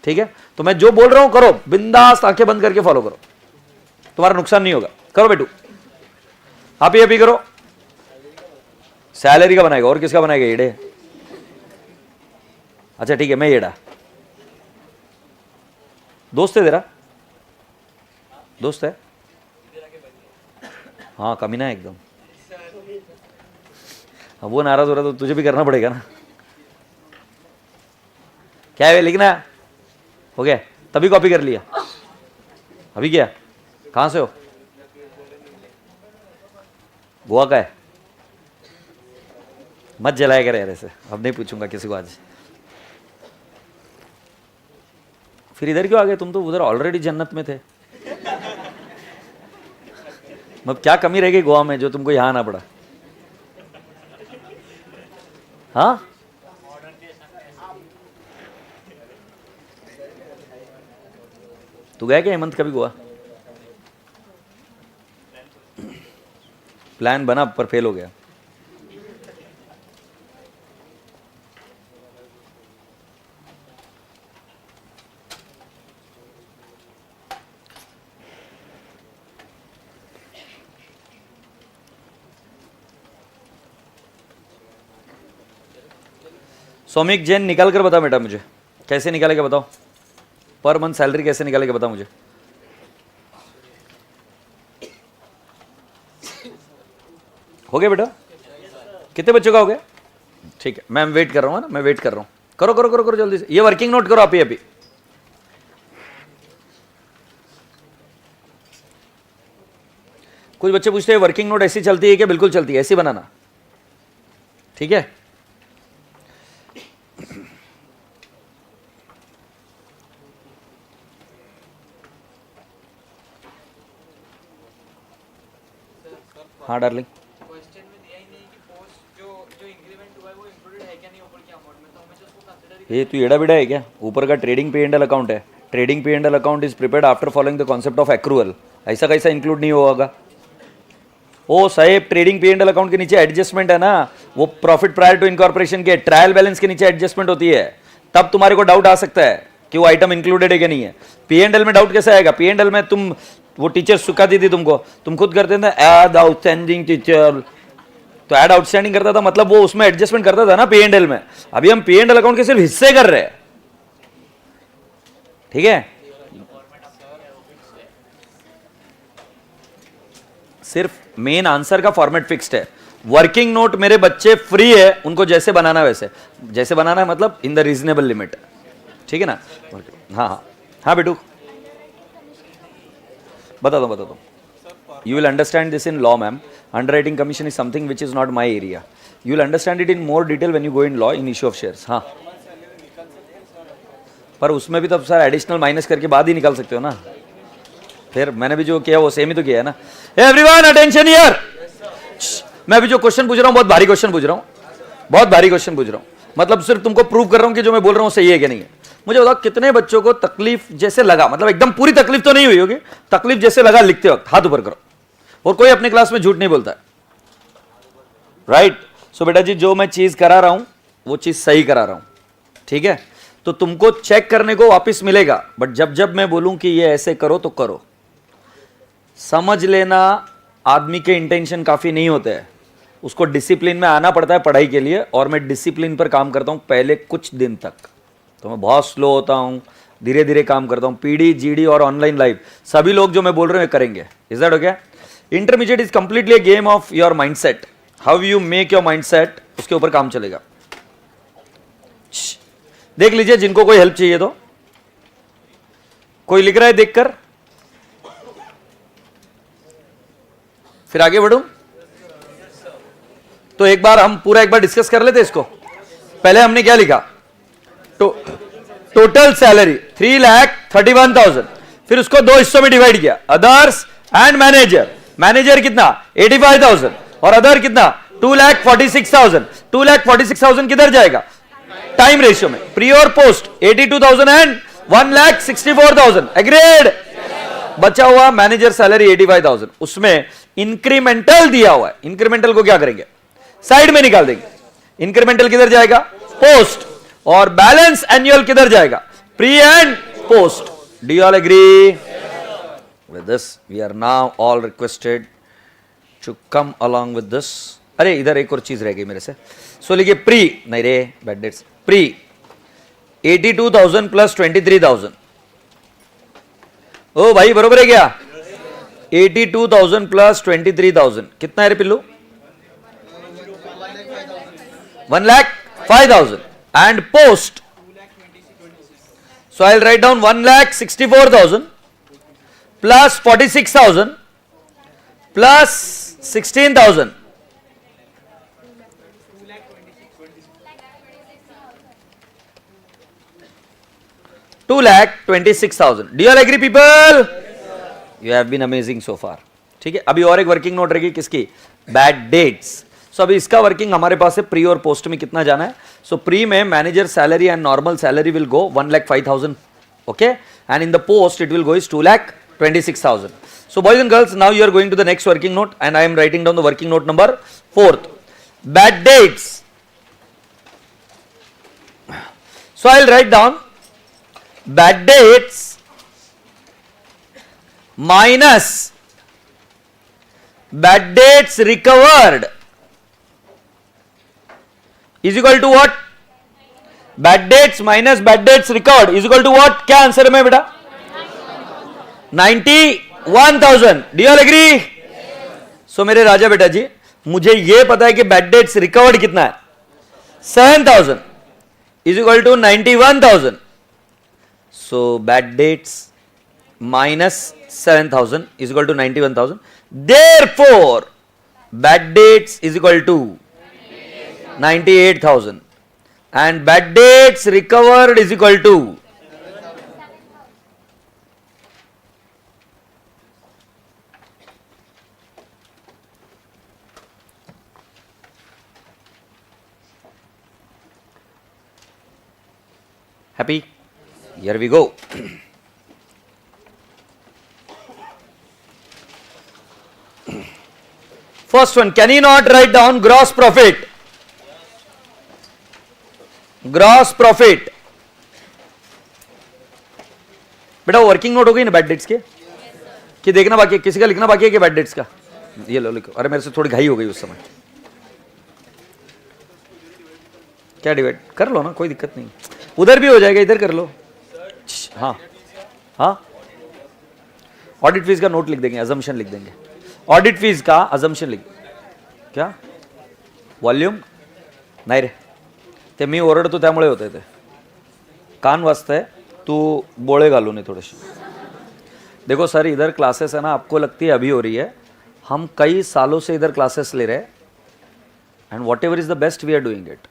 ठीक है। तो मैं जो बोल रहा हूं करो, बिंदास आंखें बंद करके फॉलो करो, तुम्हारा नुकसान नहीं होगा। करो बेटू, आप ही अभी करो। सैलरी का बनाएगा और किसका बनाएगा? एडे। अच्छा ठीक है, मैं एडा। दोस्त है तेरा? दोस्त है? हाँ कमीना है एकदम। अब वो नाराज हो रहा तो तुझे भी करना पड़ेगा ना। क्या है लिखना? हो गया? तभी कॉपी कर लिया? अभी क्या? कहां से हो? गोवा का है? मत जलाया कर यार ऐसे। अब नहीं पूछूंगा किसी को आज। फिर इधर क्यों आ गए? तुम तो उधर ऑलरेडी जन्नत में थे। मतलब क्या कमी रह गई गोवा में जो तुमको यहां आना पड़ा? हाँ तू गया क्या हेमंत कभी गोवा? प्लान बना पर फेल हो गया। सौमिक जैन निकाल कर बता बेटा मुझे, कैसे निकालेगा बताओ? पर मंथ सैलरी कैसे निकालेगा बता मुझे। हो गया बेटा? कितने बच्चों का हो गया? ठीक है, मैं वेट कर रहा हूँ ना, मैं वेट कर रहा हूँ। करो करो करो करो जल्दी से। ये वर्किंग नोट करो आप ही अभी। कुछ बच्चे पूछते हैं वर्किंग नोट ऐसी चलती है क्या? बिल्कुल चलती है, ऐसी बनाना। ठीक है, हाँ डार्लिंग। क्वेश्चन में दिया ही नहीं कि पोस्ट जो इंक्रीमेंट हुआ है वो इंक्लूडेड है क्या नहीं ऊपर की अमाउंट में, तो हमें जो उसको कंसीडर ये तू एड़ा बिड़ा है क्या? ऊपर का trading P and L account है। Trading P and L account is prepared after following the concept of accrual. ऐसा कैसा इंक्लूड नहीं होगा? ओ साहेब, trading P and L account के नीचे एडजस्टमेंट है ना, वो प्रॉफिट प्रायर टू इनकॉर्पोरेशन के ट्रायल बैलेंस के नीचे एडजस्टमेंट होती है। तब तुम्हारे को डाउट आ सकता है कि वो आइटम इंक्लूडेड है कि नहीं है। पी एंड एल में डाउट कैसे आएगा? पी एंड एल में तुम, वो टीचर सिखाती थी तुमको, तुम खुद करते थे एड आउटस्टैंडिंग टीचर, तो एड आउटस्टैंडिंग करता था मतलब वो उसमें एडजस्टमेंट करता था ना पी एंड एल में। अभी हम पी एंड एल अकाउंट के सिर्फ हिस्से कर रहे हैं। ठीक है, सिर्फ मेन आंसर का फॉर्मेट फिक्स्ड है। वर्किंग नोट मेरे बच्चे फ्री है, उनको जैसे बनाना वैसे, जैसे बनाना है मतलब इन द रीजनेबल लिमिट। ठीक है ना? हाँ हाँ हाँ बेटू बता दो। You will understand this in law ma'am. Underwriting commission is something which is not my area. You will understand it in more detail when you go in law in issue of shares. हाँ, पर उसमें भी तो sir additional minus करके बाद ही निकाल सकते हो ना। फिर मैंने भी जो किया वो सेम ही तो किया है ना। Everyone attention here. मैं अभी जो क्वेश्चन पूछ रहा हूं बहुत भारी क्वेश्चन पूछ रहा हूं, बहुत भारी क्वेश्चन पूछ रहा हूं। मतलब सिर्फ तुमको प्रूव कर रहा हूं कि जो मैं बोल रहा हूं सही है कि नहीं है। मुझे बताओ कितने बच्चों को तकलीफ जैसे लगा, मतलब एकदम पूरी तकलीफ तो नहीं हुई होगी, तकलीफ जैसे लगा लिखते वक्त हाथ ऊपर करो। और कोई अपनी क्लास में झूठ नहीं बोलता है, राइट? सो बेटा जी जो मैं चीज करा रहा हूं वो चीज सही करा रहा हूं। ठीक है, तो तुमको चेक करने को वापस मिलेगा, बट जब जब मैं बोलूं कि ये ऐसे करो तो करो। समझ लेना आदमी के इंटेंशन काफी नहीं होते हैं, उसको डिसिप्लिन में आना पड़ता है पढ़ाई के लिए। और मैं डिसिप्लिन पर काम करता हूं पहले कुछ दिन तक, तो मैं बहुत स्लो होता हूं, धीरे धीरे काम करता हूं। पीडी जीडी और ऑनलाइन लाइव सभी लोग जो मैं बोल रहे हैं करेंगे। Is that okay? Intermediate is completely a game of your mindset, how you make your mindset, उसके ऊपर काम चलेगा। देख लीजिए जिनको कोई हेल्प चाहिए तो। कोई लिख रहा है देखकर? फिर आगे बढ़ूं तो एक बार हम पूरा एक बार डिस्कस कर लेते इसको। पहले हमने क्या लिखा? टोटल सैलरी 3,31,000, फिर उसको दो हिस्सों में डिवाइड किया, अदर्स एंड मैनेजर। मैनेजर कितना? 85,000 और अदर कितना? 2,46,000। 2,46,000 किधर जाएगा? टाइम रेशियो में। प्री और पोस्ट 82,000 एंड 1,64,000। एग्रीड? बचा हुआ मैनेजर सैलरी 85,000, उसमें इंक्रीमेंटल दिया हुआ है। इंक्रीमेंटल को क्या करेंगे? साइड में निकाल देंगे। इंक्रीमेंटल किधर जाएगा? पोस्ट। और बैलेंस एनुअल किधर जाएगा? Pre and post. Do you all agree? With this we are now all requested to come along with this. अरे इधर एक और चीज रह गई मेरे से। सो लिखिए प्री, नहीं रे बैड डेट्स, प्री 82,000 प्लस 23,000। ओ भाई बरोबर है क्या? 82,000 प्लस 23,000 कितना है रे पिल्लू? 1,05,000 and post. So I'll write down 1,64,000 plus 46,000 plus 16,000. 2,26,000. Do you all agree people? You have been amazing so far. ठीक है, अभी और एक वर्किंग नोट रहेगी किसकी? Bad debts. सो अभी इसका वर्किंग हमारे पास है प्री और पोस्ट में कितना जाना है। सो प्री में manager salary and normal salary will go 1,05,000, okay, and in the post it will go is 2,26,000. So boys and girls, now you are going to the next working note and I am writing down the working note number 4th. Bad dates. So I'll write down bad dates minus bad dates recovered is equal to what? Bad dates minus bad dates recovered is equal to what? क्या answer है मैं बेटा? 91,000. Do you all agree? So मेरे राजा बेटा जी, मुझे ये पता है कि बैड डेट्स रिकवर्ड कितना है, 7,000 is equal to 91,000. So bad dates minus 7,000 is equal to 91,000. Therefore bad dates is equal to 98,000 and bad dates recovered is equal to happy? Here we go. First one, can you not write down gross profit? Gross profit. बेटा working note हो गई ना bad debts के? कि देखना बाकी है, किसी का लिखना बाकी है कि बैड डेट्स का? ये लो लिखो। अरे मेरे से थोड़ी घाई हो गई उस समय। क्या डिवाइड कर लो ना, कोई दिक्कत नहीं, उधर भी हो जाएगा, इधर कर लो। हाँ हाँ, ऑडिट फीस का नोट लिख देंगे, अजम्पशन लिख देंगे, ऑडिट फीस का अजम्पशन लिख। क्या वॉल्यूम नाही रे, ते मी ओरडतो त्यामुळे होते ते, कान वाजतंय, तू बोळे घालू नये थोडेसे। देखो सर, इधर क्लासेस है ना, आपको लगती है अभी हो रही है, हम कई सालों से इधर क्लासेस ले रहे हैं and whatever is the best we are doing it.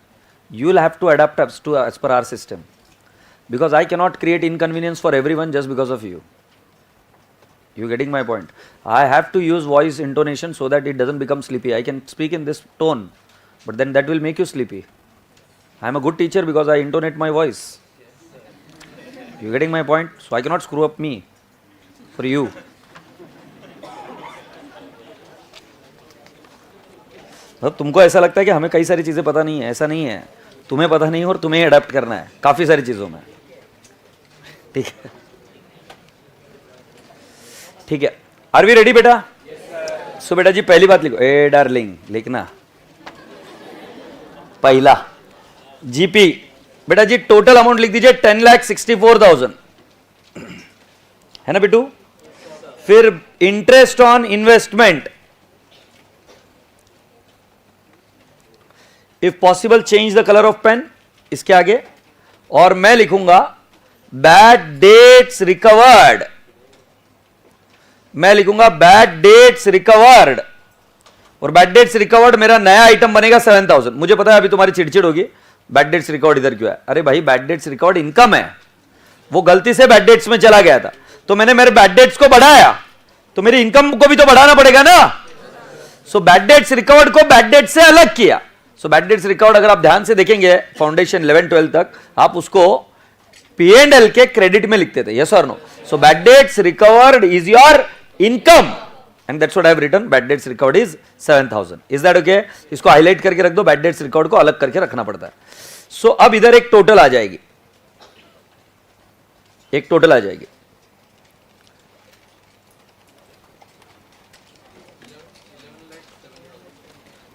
You will have to adapt as per our system, because I cannot create inconvenience for everyone just because of you. You getting my point? I have to use voice intonation so that it doesn't become sleepy. I can speak in this tone, but then that will make you sleepy. I am a good teacher because I intonate my voice. You getting my point? So I cannot screw up me for you. मतलब तुमको ऐसा लगता है कि हमें कई सारी चीजें पता नहीं है, ऐसा नहीं है, तुम्हें पता नहीं है और तुम्हें अडेप्ट करना है काफी सारी चीजों में, ठीक है? ठीक है, आर वी रेडी बेटा? सो बेटा जी पहली बात लिखो, ए डार्लिंग लिखना, पहला जीपी बेटा जी टोटल अमाउंट लिख दीजिए 10,64,000, है ना बेटू? फिर interest on investment, if possible change the colour of pen इसके आगे, और मैं लिखूंगा बैड डेट्स रिकवर्ड, मैं लिखूंगा बैड डेट्स रिकवर्ड, और बैड डेट्स रिकवर्ड मेरा नया आइटम बनेगा 7,000. मुझे पता है अभी तुम्हारी चिड़चिड़ होगी, बैड डेट्स रिकवर्ड इधर क्यों है? अरे भाई बैड डेट्स रिकवर्ड इनकम है, वो गलती से बैड डेट्स में चला गया था, तो मैंने मेरे बैड डेट्स को बढ़ाया, तो मेरी इनकम को भी तो बढ़ाना पड़ेगा ना. सो बैड डेट्स रिकवर्ड को बैड डेट से अलग किया. सो बैड डेट्स रिकवर्ड अगर आप ध्यान से देखेंगे फाउंडेशन 11-12 तक, आप उसको P&L के क्रेडिट में लिखते थे, यस और no? So bad debts recovered is your income and that's what I have written. Bad debts recovered is 7,000. Is that okay? इसको हाईलाइट करके रख दो, बैड डेट्स रिकवर्ड को अलग करके रखना पड़ता है. सो अब इधर एक टोटल आ जाएगी, एक टोटल आ जाएगी.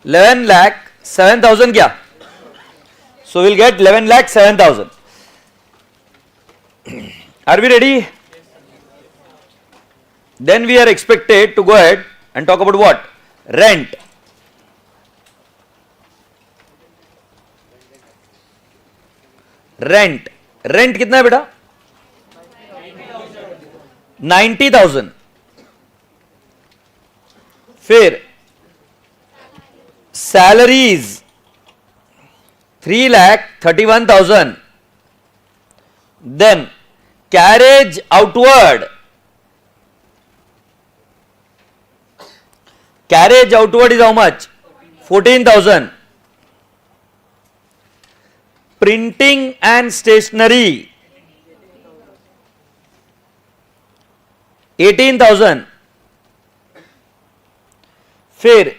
11,07,000 क्या? So we'll get 11,07,000. Are we ready? Then we are expected to go ahead and talk about what? Rent. Rent कितना है बेटा? 90,000. फिर salaries 3,31,000. Then carriage outward. Carriage outward is how much? 14,000. Printing and stationery 18,000. फिर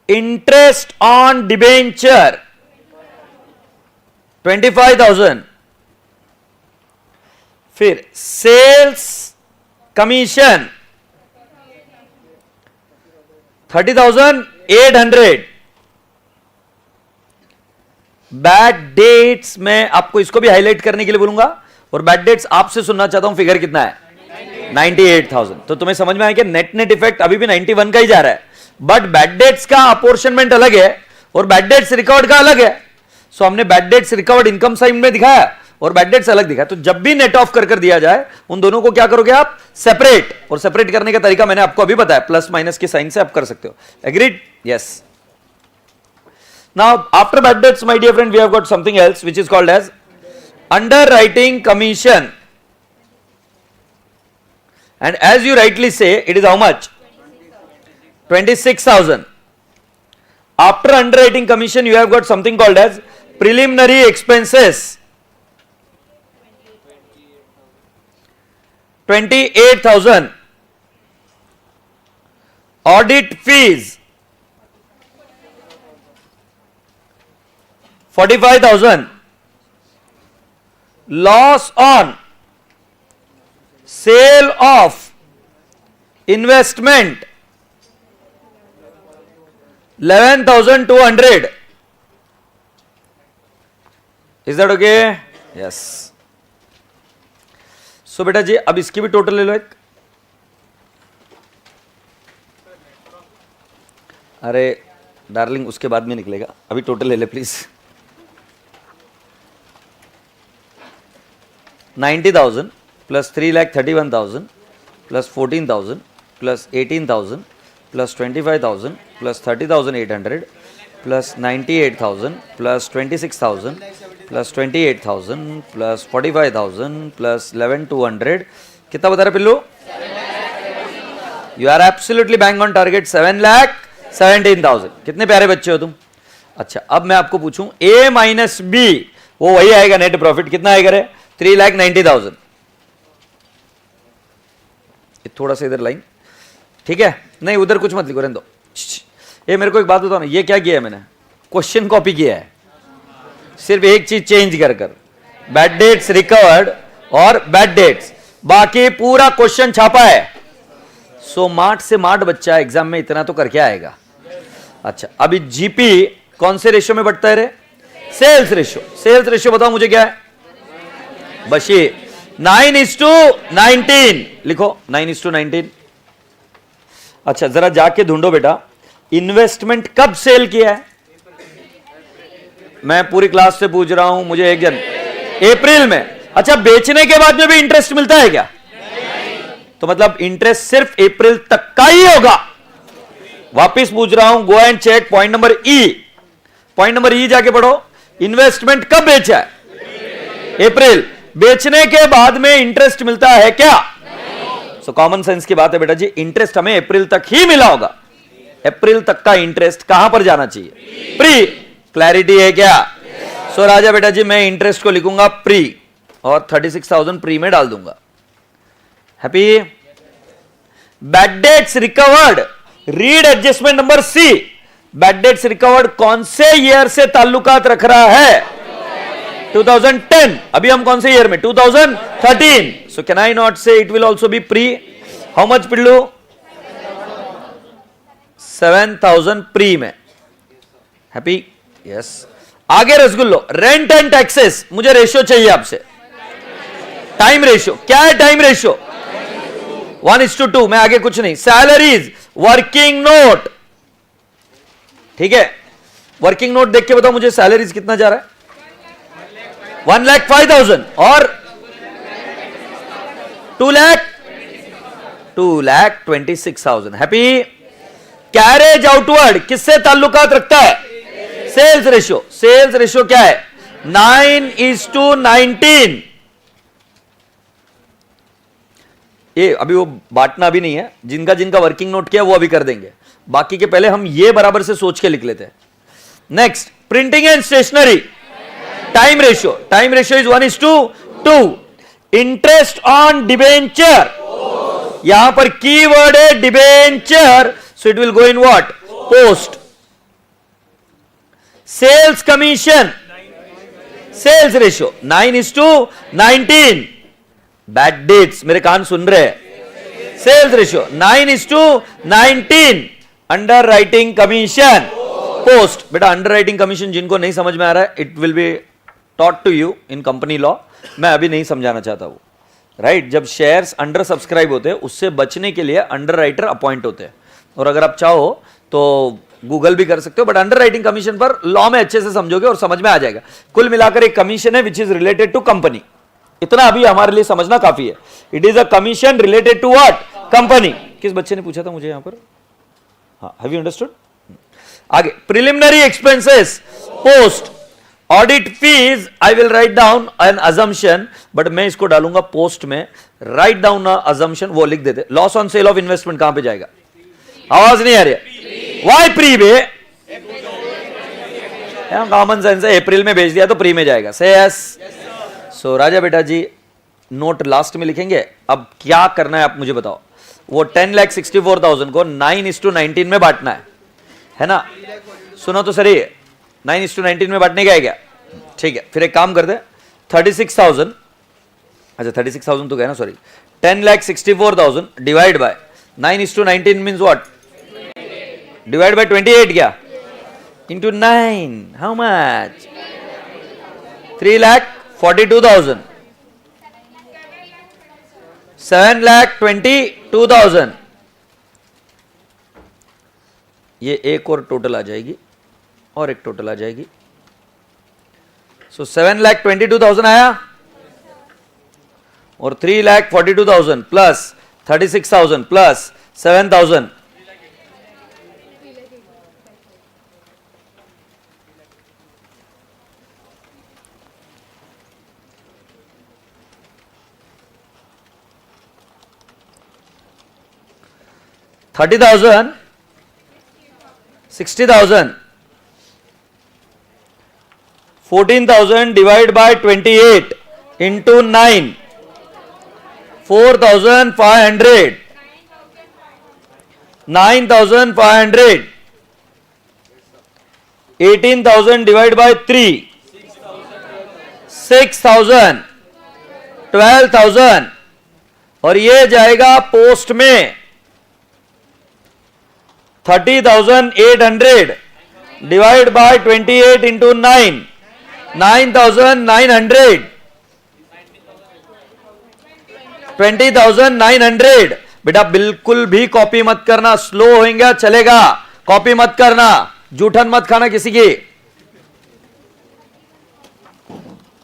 interest on debenture 25,000. फिर sales commission 30,800. Bad debts मैं आपको इसको भी हाईलाइट करने के लिए बोलूंगा, और बैड डेट्स आपसे सुनना चाहता हूं फिगर कितना है? 98,000. तो तुम्हें समझ में आया कि नेट नेट इफेक्ट अभी भी 91 का ही जा रहा है, बट बैड डेट्स का अपोर्शनमेंट अलग है और बैड डेट्स रिकवर्ड का अलग है. सो हमने bad debts recovered income side में दिखाया और बैड डेट्स अलग दिखाया. तो जब भी नेट ऑफ कर दिया जाए उन दोनों को क्या करोगे आप? सेपरेट. और सेपरेट करने का तरीका मैंने आपको अभी बताया, प्लस माइनस के साइन से आप कर सकते हो. Agreed? Yes. Now, after bad debts, my dear friend, we have got something else which is called as underwriting commission. And as you rightly say, it is how much? 26,000. After underwriting commission, you have got something called as preliminary expenses. 28,000. Audit fees 45,000. Loss on sale of investment 11,200. Is that okay? Yes. So बेटा जी अब इसकी भी total ले लो एक. अरे darling उसके बाद में निकलेगा, अभी टोटल ले ले please. 90,000 plus 3,31,000 plus 14,000 plus 18,000 plus 25,000 plus 30,800 plus 98,000 plus 26,000 plus 28,000 plus 45,000 plus 11,200. कितना बता रहे पिल्लू? You are absolutely bang on target. 7,17,000. कितने प्यारे बच्चे हो तुम. अच्छा अब मैं आपको पूछूं A माइनस B, वो वही आएगा नेट प्रॉफिट. कितना आएगा रे? 3,90,000. थोड़ा सा इधर लाइन, ठीक है? नहीं उधर कुछ मत लिखो, रहने दो. ये मेरे को एक बात बताओ ना, ये क्या किया है मैंने? क्वेश्चन कॉपी किया है, सिर्फ एक चीज चेंज कर बैड डेट्स रिकवर्ड और बैड डेट्स, बाकी पूरा क्वेश्चन छापा है. सो मार्ट से मार्ट बच्चा एग्जाम में इतना तो करके आएगा. अच्छा अभी जीपी कौन से रेशियो में बढ़ता है रे? Sales ratio. सेल्स रेशियो बताओ मुझे क्या है? बशी 9:19 लिखो. 9:19. अच्छा जरा जाके ढूंढो बेटा इन्वेस्टमेंट कब सेल किया है. मैं पूरी क्लास से पूछ रहा हूं, मुझे एक जन अप्रैल में. अच्छा बेचने के बाद में भी इंटरेस्ट मिलता है क्या? तो मतलब इंटरेस्ट सिर्फ अप्रैल तक का ही होगा. वापिस पूछ रहा हूं, go and check point number E. Point number E जाके पढ़ो. इन्वेस्टमेंट कब बेचा है? अप्रैल. बेचने के बाद में इंटरेस्ट मिलता है क्या? सो कॉमन सेंस की बात है बेटा जी, इंटरेस्ट हमें अप्रैल तक ही मिला होगा. अप्रैल तक का इंटरेस्ट कहां पर जाना चाहिए? प्री. क्लैरिटी है क्या? सो राजा बेटा जी मैं इंटरेस्ट को लिखूंगा प्री और 36,000 प्री में डाल दूंगा. Happy. Bad debts recovered, read adjustment number C. Bad debts recovered कौन से ईयर से ताल्लुकात रख रहा है? 2010. अभी हम कौन से ईयर में? 2013. सो कैन आई नॉट से it will also be pre? How much पिल्लू? 7,000 प्री में. हैप्पी? यस। आगे रसगुल्लो, रेंट एंड टैक्सेस, मुझे रेशियो चाहिए आपसे, टाइम रेशियो। क्या है टाइम रेशियो? 1:2। मैं आगे कुछ नहीं। सैलरीज, वर्किंग नोट, ठीक है, वर्किंग नोट देख के बताओ मुझे सैलरीज कितना जा रहा है? 1,05,000 और 2,26,000। हैप्पी? कैरेज आउटवर्ड किससे ताल्लुकात रखता है? Sales ratio. सेल्स रेशियो क्या है? 9:19। ये अभी वो बांटना भी नहीं है, जिनका जिनका वर्किंग नोट किया वो अभी कर देंगे, बाकी के पहले हम ये बराबर से सोच के लिख लेते हैं। Next, printing and stationery, time ratio. Time ratio is 1:2। Interest on debenture, यहां पर कीवर्ड है debenture, so it will go in what? Post. Sales commission, sales ratio 9:19। Bad debts, मेरे कान सुन रहे हैं। Sales ratio 9:19। Underwriting commission, post. बेटा underwriting commission जिनको नहीं समझ में आ रहा है, it will be taught to you in company law, मैं अभी नहीं समझाना चाहता वो, राइट? जब शेयर्स अंडर सब्सक्राइब होते हैं, उससे बचने के लिए अंडर राइटर अपॉइंट होते हैं, और अगर आप चाहो तो गूगल भी कर सकते हो, बट अंडर राइटिंग कमीशन पर लॉ में अच्छे से समझोगे और समझ में आ जाएगा। कुल मिलाकर एक कमीशन है which is related to company, इतना अभी हमारे लिए समझना काफी है। It is a commission related to what? Company. किस बच्चे ने पूछा था मुझे यहां पर? हाँ, हैव यू अंडरस्टूड? आगे, preliminary expenses, post. Audit fees, I will write down an assumption, but मैं इसको डालूंगा पोस्ट में। राइट डाउन अजम्पशन, वो लिख देते। Loss on sale of investment कहां पे जाएगा? आवाज नहीं आ रही है। वाई प्री बे? कॉमन सेंस है, अप्रैल में भेज दिया तो प्री में जाएगा। से यस। सो राजा बेटा जी, नोट लास्ट में लिखेंगे। अब क्या करना है आप मुझे बताओ। वो 10,64,000 को 9:19 में बांटना है ना? सुनो तो सही, 9:19 में बांटने का है क्या? ठीक है, फिर एक काम कर दे, 36,000, अच्छा 36,000 तो गया ना, sorry, 10,64,000 divide by 9:19 means what? Divide by 28 क्या? Into 9, how much? 3,42,000, 7,22,000। ये एक और टोटल आ जाएगी और एक टोटल आ जाएगी। सो 7,22,000 आया और 3,42,000 plus 36,000 plus 7,000, $30,000, 60,000, 14,000 divided by 28 into 9, 4,500, 9,500, 18,000 divided by 3, 6,000, 12,000, और ये जाएगा पोस्ट में 30,800 डिवाइड बाय 28 इंटू 9, 9,900, 20,900। बेटा बिल्कुल भी कॉपी मत करना, स्लो होएगा चलेगा, कॉपी मत करना, जूठन मत खाना किसी की।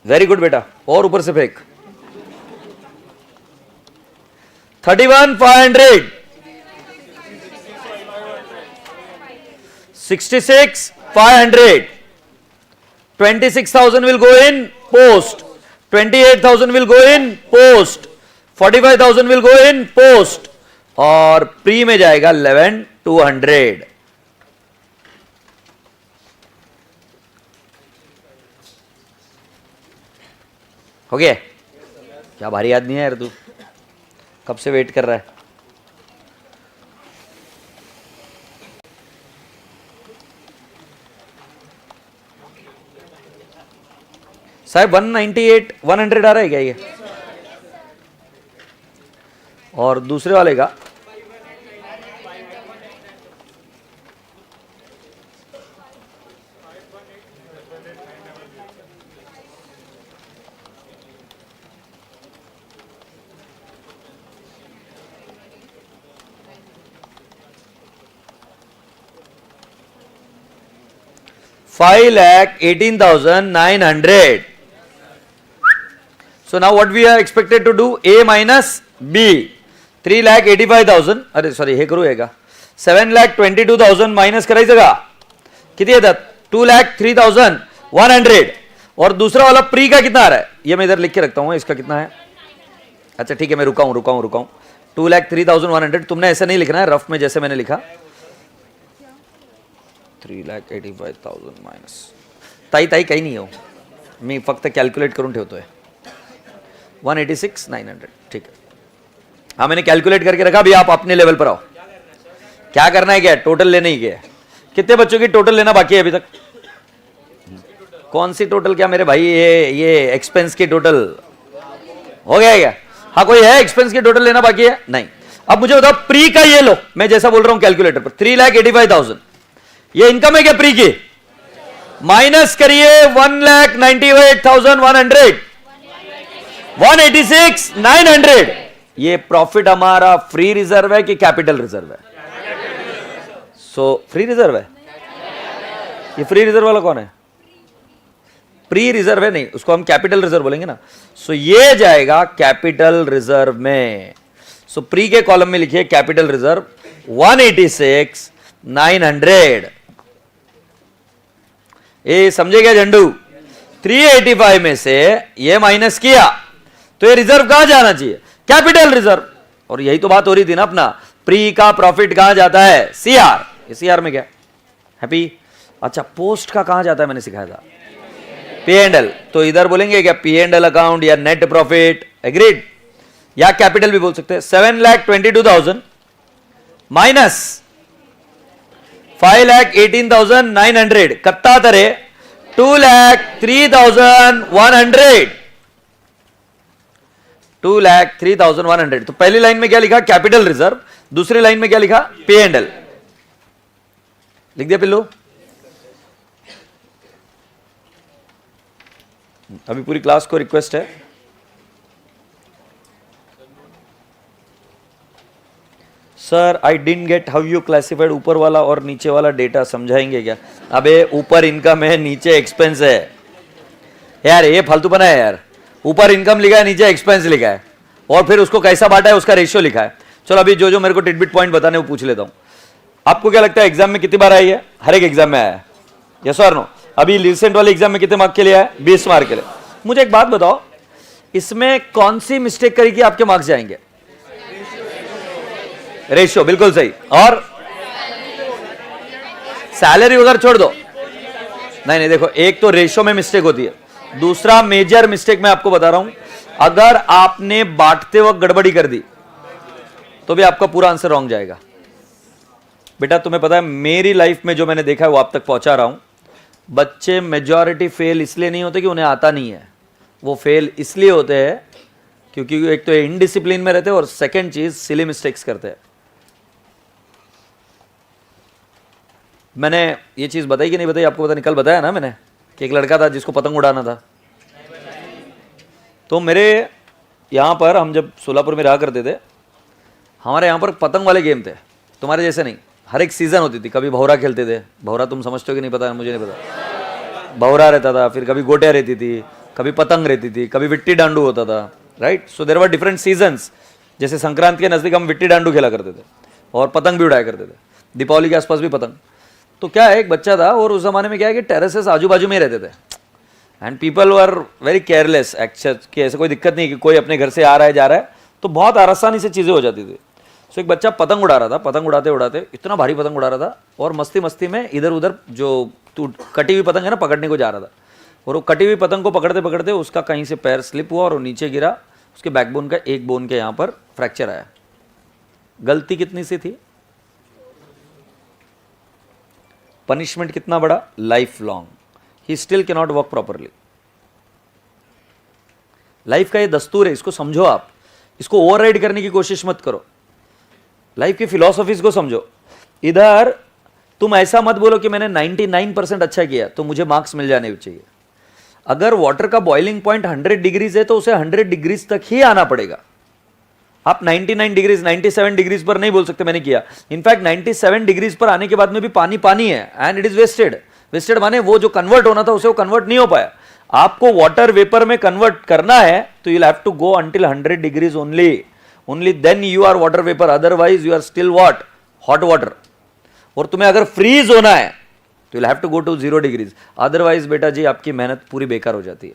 वेरी गुड बेटा, और ऊपर से फेंक। 31,500, 66,500, 26,000 will go in post, 28,000 will go in post, 45,000 will go in post, और प्री में जाएगा 11,200। हो गया? क्या भारी आदमी है यार तू, कब से वेट कर रहा है? साहब 198 100 आ रहा है क्या ये? और दूसरे वाले का 5,18,900. So now what we are expected to do? A minus B. 3,85,000. अरे सॉरी हे करू का 7,22,000 माइनस करायचं का? किती येतात? 2,03,100. और दूसरा वाला प्री का कितना आ रहा है? ये मैं इधर लिख के रखता हूँ, इसका कितना है? अच्छा ठीक है, मैं रुका हूँ 2,03,100. तुमने ऐसा नहीं लिखना है, रफ में जैसे मैंने लिखा 3,85,000 माइनस. ताई काही नाही हो, मी फक्त कॅल्क्युलेट करून ठेवतोय. 186,900. ठीक है, हाँ मैंने कैलकुलेट करके रखा. अभी आप अपने लेवल पर आओ. क्या करना है, क्या टोटल लेना ही क्या है? कितने बच्चों की टोटल लेना बाकी है अभी तक? कौन सी टोटल? क्या मेरे भाई ये एक्सपेंस की टोटल हो गया क्या? हाँ कोई है एक्सपेंस की टोटल लेना बाकी है? नहीं. अब मुझे बताओ प्री का ये लो, मैं जैसा बोल रहा हूं कैलकुलेटर पर. 3,85,000 ये इनकम है क्या प्री की? माइनस करिए 1,98,100. 186,900. ये प्रॉफिट हमारा फ्री रिजर्व है कि कैपिटल रिजर्व है? सो फ्री रिजर्व है. ये फ्री रिजर्व वाला कौन है? प्री रिजर्व है नहीं, उसको हम कैपिटल रिजर्व बोलेंगे ना. सो ये जाएगा कैपिटल रिजर्व में. सो प्री के कॉलम में लिखिए कैपिटल रिजर्व 186,900. ये समझे क्या झंडू? 385 में से ये माइनस किया तो ये रिजर्व कहां जाना चाहिए? Capital reserve. और यही तो बात हो रही थी ना अपना, प्री का प्रॉफिट कहां जाता है? सीआर. सीआर में क्या हैप्पी? अच्छा पोस्ट का कहां जाता है? मैंने सिखाया था पी एंड एल. तो इधर बोलेंगे क्या पी एंड एल अकाउंट या नेट प्रॉफिट? एग्रीड. या कैपिटल भी बोल सकते हैं. 7,22,000 माइनस 5,18,900 कत्ता तरे 2,03,100. 2,03,100. तो पहली लाइन में क्या लिखा? Capital reserve. दूसरी लाइन में क्या लिखा? P and L. लिख दिया पिल्लू? अभी पूरी क्लास को रिक्वेस्ट है, sir I didn't get how you classified. ऊपर वाला और नीचे वाला डेटा समझाएंगे क्या? अबे ऊपर इनकम है, नीचे एक्सपेंस है यार. ये फालतूपना है यार. ऊपर इनकम लिखा है, नीचे एक्सपेंस लिखा है, और फिर उसको कैसा बांटा है उसका रेशियो लिखा है. चलो अभी जो मेरे को टिडबिट पॉइंट बताने वो पूछ लेता हूं. आपको क्या लगता है एग्जाम में कितनी बार आई है? हर एक एग्जाम में आया है. यस और नो? अभी रिसेंट वाले एग्जाम में कितने मार्क के लिए आया? 20 मार्क के लिए. मुझे एक बात बताओ, इसमें कौन सी मिस्टेक करी कि आपके मार्क्स जाएंगे? रेशियो. बिल्कुल सही. और सैलरी वगैरह छोड़ दो. नहीं देखो, एक तो रेशियो में मिस्टेक होती है, दूसरा मेजर मिस्टेक मैं आपको बता रहा हूं, अगर आपने बांटते वक्त गड़बड़ी कर दी तो भी आपका पूरा आंसर रॉन्ग जाएगा. बेटा तुम्हें पता है मेरी लाइफ में जो मैंने देखा है वो आप तक पहुंचा रहा हूं. बच्चे मेजॉरिटी फेल इसलिए नहीं होते कि उन्हें आता नहीं है, वो फेल इसलिए होते हैं क्योंकि एक तो इनडिसिप्लिन में रहते हैं और सेकंड चीज सिली मिस्टेक्स करते हैं. मैंने ये चीज बताई कि नहीं बताई आपको? पता नहीं, कल बताया ना मैंने कि एक लड़का था जिसको पतंग उड़ाना था. तो मेरे यहाँ पर हम जब सोलापुर में रहा करते थे, हमारे यहाँ पर पतंग वाले गेम थे, तुम्हारे जैसे नहीं. हर एक सीजन होती थी. कभी भौरा खेलते थे. भौरा तुम समझते हो कि नहीं पता, मुझे नहीं पता. भौरा रहता था, फिर कभी गोटियाँ रहती थी, कभी पतंग रहती थी, कभी विट्टी डांडू होता था. Right. So there were different seasons. जैसे संक्रांति के नजदीक हम विट्टी डांडू खेला करते थे और पतंग भी उड़ाया करते थे. दीपावली के आसपास भी पतंग. तो क्या है, एक बच्चा था और उस जमाने में क्या है कि टेरेसेस आजू बाजू में ही रहते थे and people were very careless actual कि ऐसे कोई दिक्कत नहीं कि कोई अपने घर से आ रहा है जा रहा है, तो बहुत आसानी से चीज़ें हो जाती थी. सो एक बच्चा पतंग उड़ा रहा था. पतंग उड़ाते उड़ाते इतना भारी पतंग उड़ा रहा था और मस्ती मस्ती में इधर उधर जो कटी हुई पतंग है ना पकड़ने को जा रहा था, और वो कटी हुई पतंग को पकड़ते पकड़ते उसका कहीं से पैर स्लिप हुआ और वो नीचे गिरा. उसके बैकबोन का एक बोन के यहाँ पर फ्रैक्चर आया. गलती कितनी सी थी? पनिशमेंट कितना बड़ा? Life long. He still cannot walk properly. Life का ये दस्तूर है, इसको समझो आप. इसको ओवरराइड करने की कोशिश मत करो. लाइफ की फिलॉसफीज को समझो. इधर तुम ऐसा मत बोलो कि मैंने 99% अच्छा किया तो मुझे मार्क्स मिल जाने चाहिए. अगर वाटर का बॉइलिंग पॉइंट 100 डिग्रीज है तो उसे 100 डिग्रीज तक ही आना पड़ेगा. आप 99 डिग्रीज 97 डिग्रीज पर नहीं बोल सकते मैंने किया. इनफैक्ट 97 डिग्रीज पर आने के बाद में भी पानी पानी है and it is wasted. Wasted माने वो जो कन्वर्ट होना था उसे वो कन्वर्ट नहीं हो पाया। आपको वाटर वेपर में कन्वर्ट करना है तो you have to go until 100 degrees only then you are water vapour, otherwise you are still what, hot water. और तुम्हें अगर फ्रीज होना है तो you have to go to 0 degrees, otherwise बेटा जी आपकी मेहनत पूरी बेकार हो जाती है।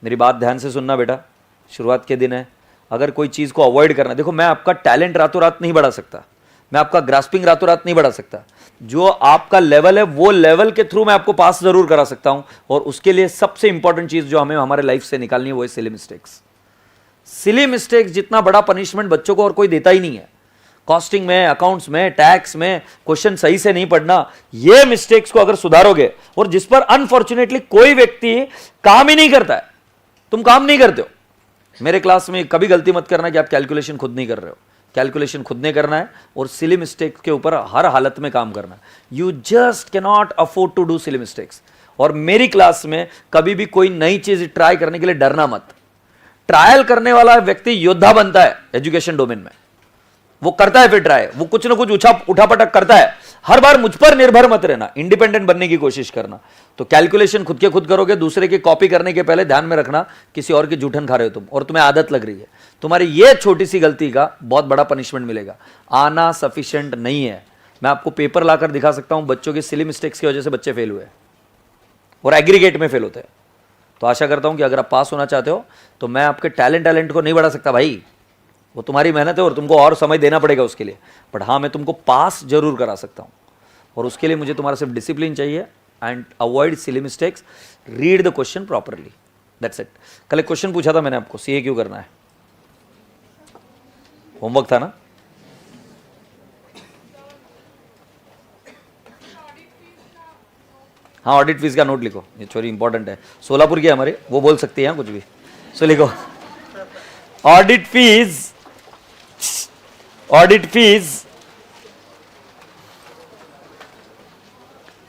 मेरी बात ध्यान से सुनना बेटा, शुरुआत के दिन है, अगर कोई चीज को अवॉइड करना, देखो मैं आपका टैलेंट रातों रात नहीं बढ़ा सकता, मैं आपका ग्रास्पिंग रातों रात नहीं बढ़ा सकता, जो आपका लेवल है वो लेवल के थ्रू मैं आपको पास जरूर करा सकता हूं। और उसके लिए सबसे इंपॉर्टेंट चीज जो हमें हमारे लाइफ से निकालनी है वो है सिली मिस्टेक्स। सिली मिस्टेक्स जितना बड़ा पनिशमेंट बच्चों को और कोई देता ही नहीं है। कॉस्टिंग में, अकाउंट्स में, टैक्स में क्वेश्चन सही से नहीं पढ़ना, ये मिस्टेक्स को अगर सुधारोगे, और जिस पर अनफॉर्चुनेटली कोई व्यक्ति काम ही नहीं करता है, तुम काम नहीं करते हो। मेरे क्लास में कभी गलती मत करना कि आप कैलकुलेशन खुद नहीं कर रहे हो, कैलकुलेशन खुद ने करना है और सिली मिस्टेक्स के ऊपर हर हालत में काम करना है। You just can not afford to do silly mistakes. और मेरी क्लास में कभी भी कोई नई चीज ट्राई करने के लिए डरना मत। ट्रायल करने वाला व्यक्ति योद्धा बनता है एजुकेशन डोमेन में, वो करता है फिर ट्राई, वो कुछ ना कुछ उठापटक करता है। हर बार मुझ पर निर्भर मत रहना, इंडिपेंडेंट बनने की कोशिश करना। तो कैलकुलेशन खुद के खुद करोगे, दूसरे की कॉपी करने के पहले ध्यान में रखना किसी और की जूठन खा रहे हो तुम, और तुम्हें आदत लग रही है, तुम्हारी ये छोटी सी गलती का बहुत बड़ा पनिशमेंट मिलेगा। आना सफिशिएंट नहीं है। मैं आपको पेपर लाकर दिखा सकता हूं, बच्चों के सिली मिस्टेक्स की वजह से बच्चे फेल हुए और एग्रीगेट में फेल होते हैं। तो आशा करता हूं कि अगर आप पास होना चाहते हो तो मैं आपके टैलेंट को नहीं बढ़ा सकता भाई, वो तुम्हारी मेहनत है और तुमको और समय देना पड़ेगा उसके लिए, बट हाँ मैं तुमको पास जरूर करा सकता हूँ। और उसके लिए मुझे तुम्हारा सिर्फ डिसिप्लिन चाहिए and avoid silly mistakes, read the question properly, that's it. कल एक क्वेश्चन पूछा था मैंने आपको, सीए क्यों करना है, होमवर्क था ना? हाँ, ऑडिट फीस का नोट लिखो, ये छोरी इंपॉर्टेंट है, सोलापुर की हमारे, वो बोल सकती है कुछ भी, सो लिखो audit fees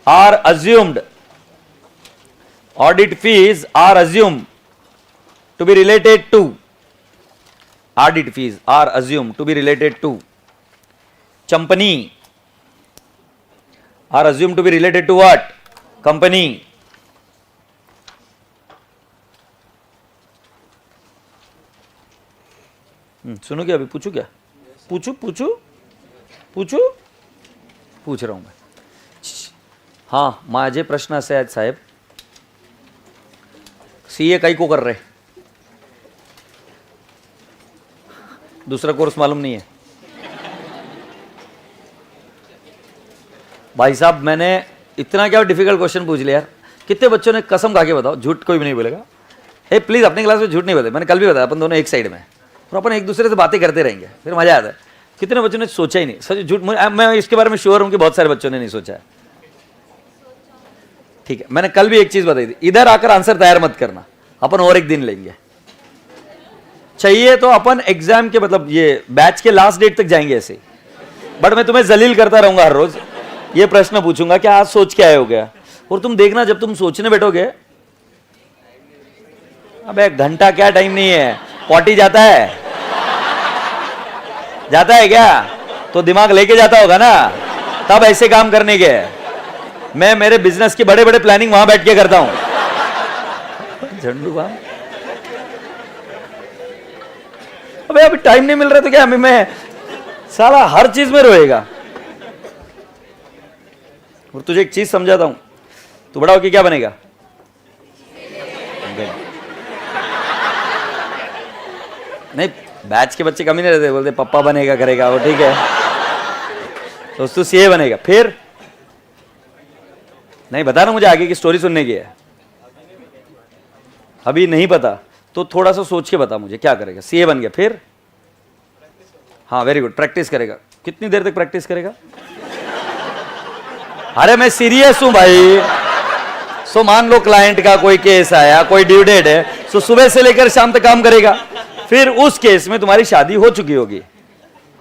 are assumed to be related to company, are assumed to be related to what? Company. सुनो क्या, अभी पूछू क्या? पूछ रहा हूं मैं। हाँ, माझे प्रश्न असे आहेत साहेब, सीए काही को कर रहे, दूसरा कोर्स मालूम नहीं है भाई साहब। मैंने इतना क्या डिफिकल्ट क्वेश्चन पूछ लिया यार। कितने बच्चों ने, कसम खा के बताओ, झूठ कोई भी नहीं बोलेगा, ए प्लीज अपनी क्लास में झूठ नहीं बोले। मैंने कल भी बताया, अपन दोनों एक साइड में और अपन एक दूसरे से बातें करते रहेंगे, फिर मजा आता है। कितने बच्चों ने सोचा ही नहीं, सच झूठ, मैं इसके बारे में श्योर हूं कि बहुत सारे बच्चों ने नहीं सोचा है। ठीक है, मैंने कल भी एक चीज बताई थी, इधर आकर आंसर तैयार मत करना, अपन और एक दिन लेंगे, चाहिए तो अपन एग्जाम के मतलब ये बैच के लास्ट डेट तक जाएंगे ऐसे, बट मैं तुम्हें जलील करता रहूंगा हर रोज। ये प्रश्न पूछूंगा कि आज सोच के आए हो गया, और तुम देखना जब तुम सोचने बैठोगे, अबे घंटा क्या टाइम नहीं है, पॉटी जाता है क्या, तो दिमाग लेके जाता होगा ना, तब ऐसे काम करने के। मैं मेरे बिजनेस की बड़े बड़े प्लानिंग वहां बैठ के करता हूं। झंडू बाम, अबे अभी टाइम नहीं मिल रहा तो क्या मैं साला हर चीज में रोएगा। और तुझे एक चीज समझाता हूं, तू बड़ा होके क्या बनेगा? नहीं, बैच के बच्चे कमी नहीं रहते, बोलते पप्पा बनेगा, करेगा वो, ठीक है, तो तू सीए बनेगा। फिर नहीं बता ना, मुझे आगे की स्टोरी सुनने की है, अभी नहीं पता तो थोड़ा सा सोच के बता मुझे, क्या करेगा? सीए बन गया, फिर? हाँ वेरी गुड, प्रैक्टिस करेगा। कितनी देर तक प्रैक्टिस करेगा? अरे मैं सीरियस हूं भाई। सो मान लो क्लाइंट का कोई केस आया, कोई ड्यू डेट है, सो सुबह से लेकर शाम तक काम करेगा, फिर उस केस में तुम्हारी शादी हो चुकी होगी।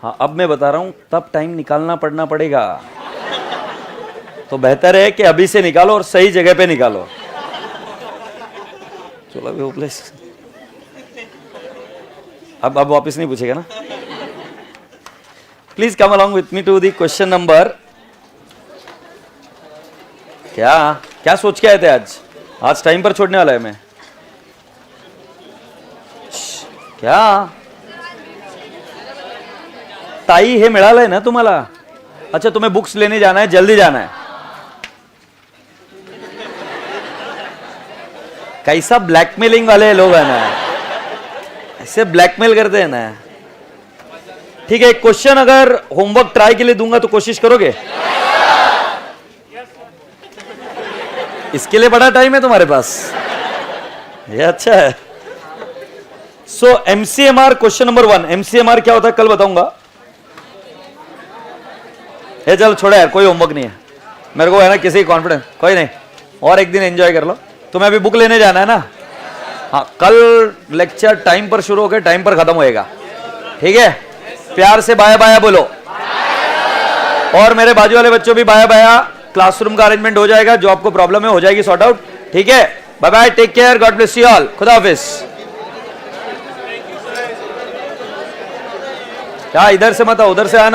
हाँ अब मैं बता रहा हूं, तब टाइम निकालना पड़ेगा, तो बेहतर है कि अभी से निकालो और सही जगह पे निकालो। चलो अभी होपलेस, अब वापस नहीं पूछेगा ना। Please come along with me to the question number क्या क्या सोच के आए थे आज? आज टाइम पर छोड़ने वाला है मैं। क्या ताई हे मिळालंय ना तुम्हाला? अच्छा, तुम्हें बुक्स लेने जाना है, जल्दी जाना है। कैसा ब्लैकमेलिंग वाले लोग हैं ना, ऐसे ब्लैकमेल करते हैं ना। ठीक है, एक क्वेश्चन अगर होमवर्क ट्राई के लिए दूंगा तो कोशिश करोगे? इसके लिए बड़ा टाइम है तुम्हारे पास, ये अच्छा है। सो एमसीएमआर क्वेश्चन नंबर 1, एमसीएमआर क्या होता है कल बताऊंगा। ये चल छोड़ा यार, कोई होमवर्क नहीं है मेरे को, है ना किसी कॉन्फिडेंस, कोई नहीं, और एक दिन एंजॉय कर लो। तुम्हें अभी बुक लेने जाना है ना? हाँ, कल लेक्चर टाइम पर शुरू होकर टाइम पर खत्म होएगा, ठीक है? प्यार से बाय बाय बोलो, और मेरे बाजू वाले बच्चों भी बाय बाय। क्लासरूम का अरेंजमेंट हो जाएगा, जो आपको प्रॉब्लम है हो जाएगी सॉर्ट आउट, ठीक है? Bye bye, take care, God bless you all, खुदा हाफिज। क्या इधर से मत आओ, उधर से आना।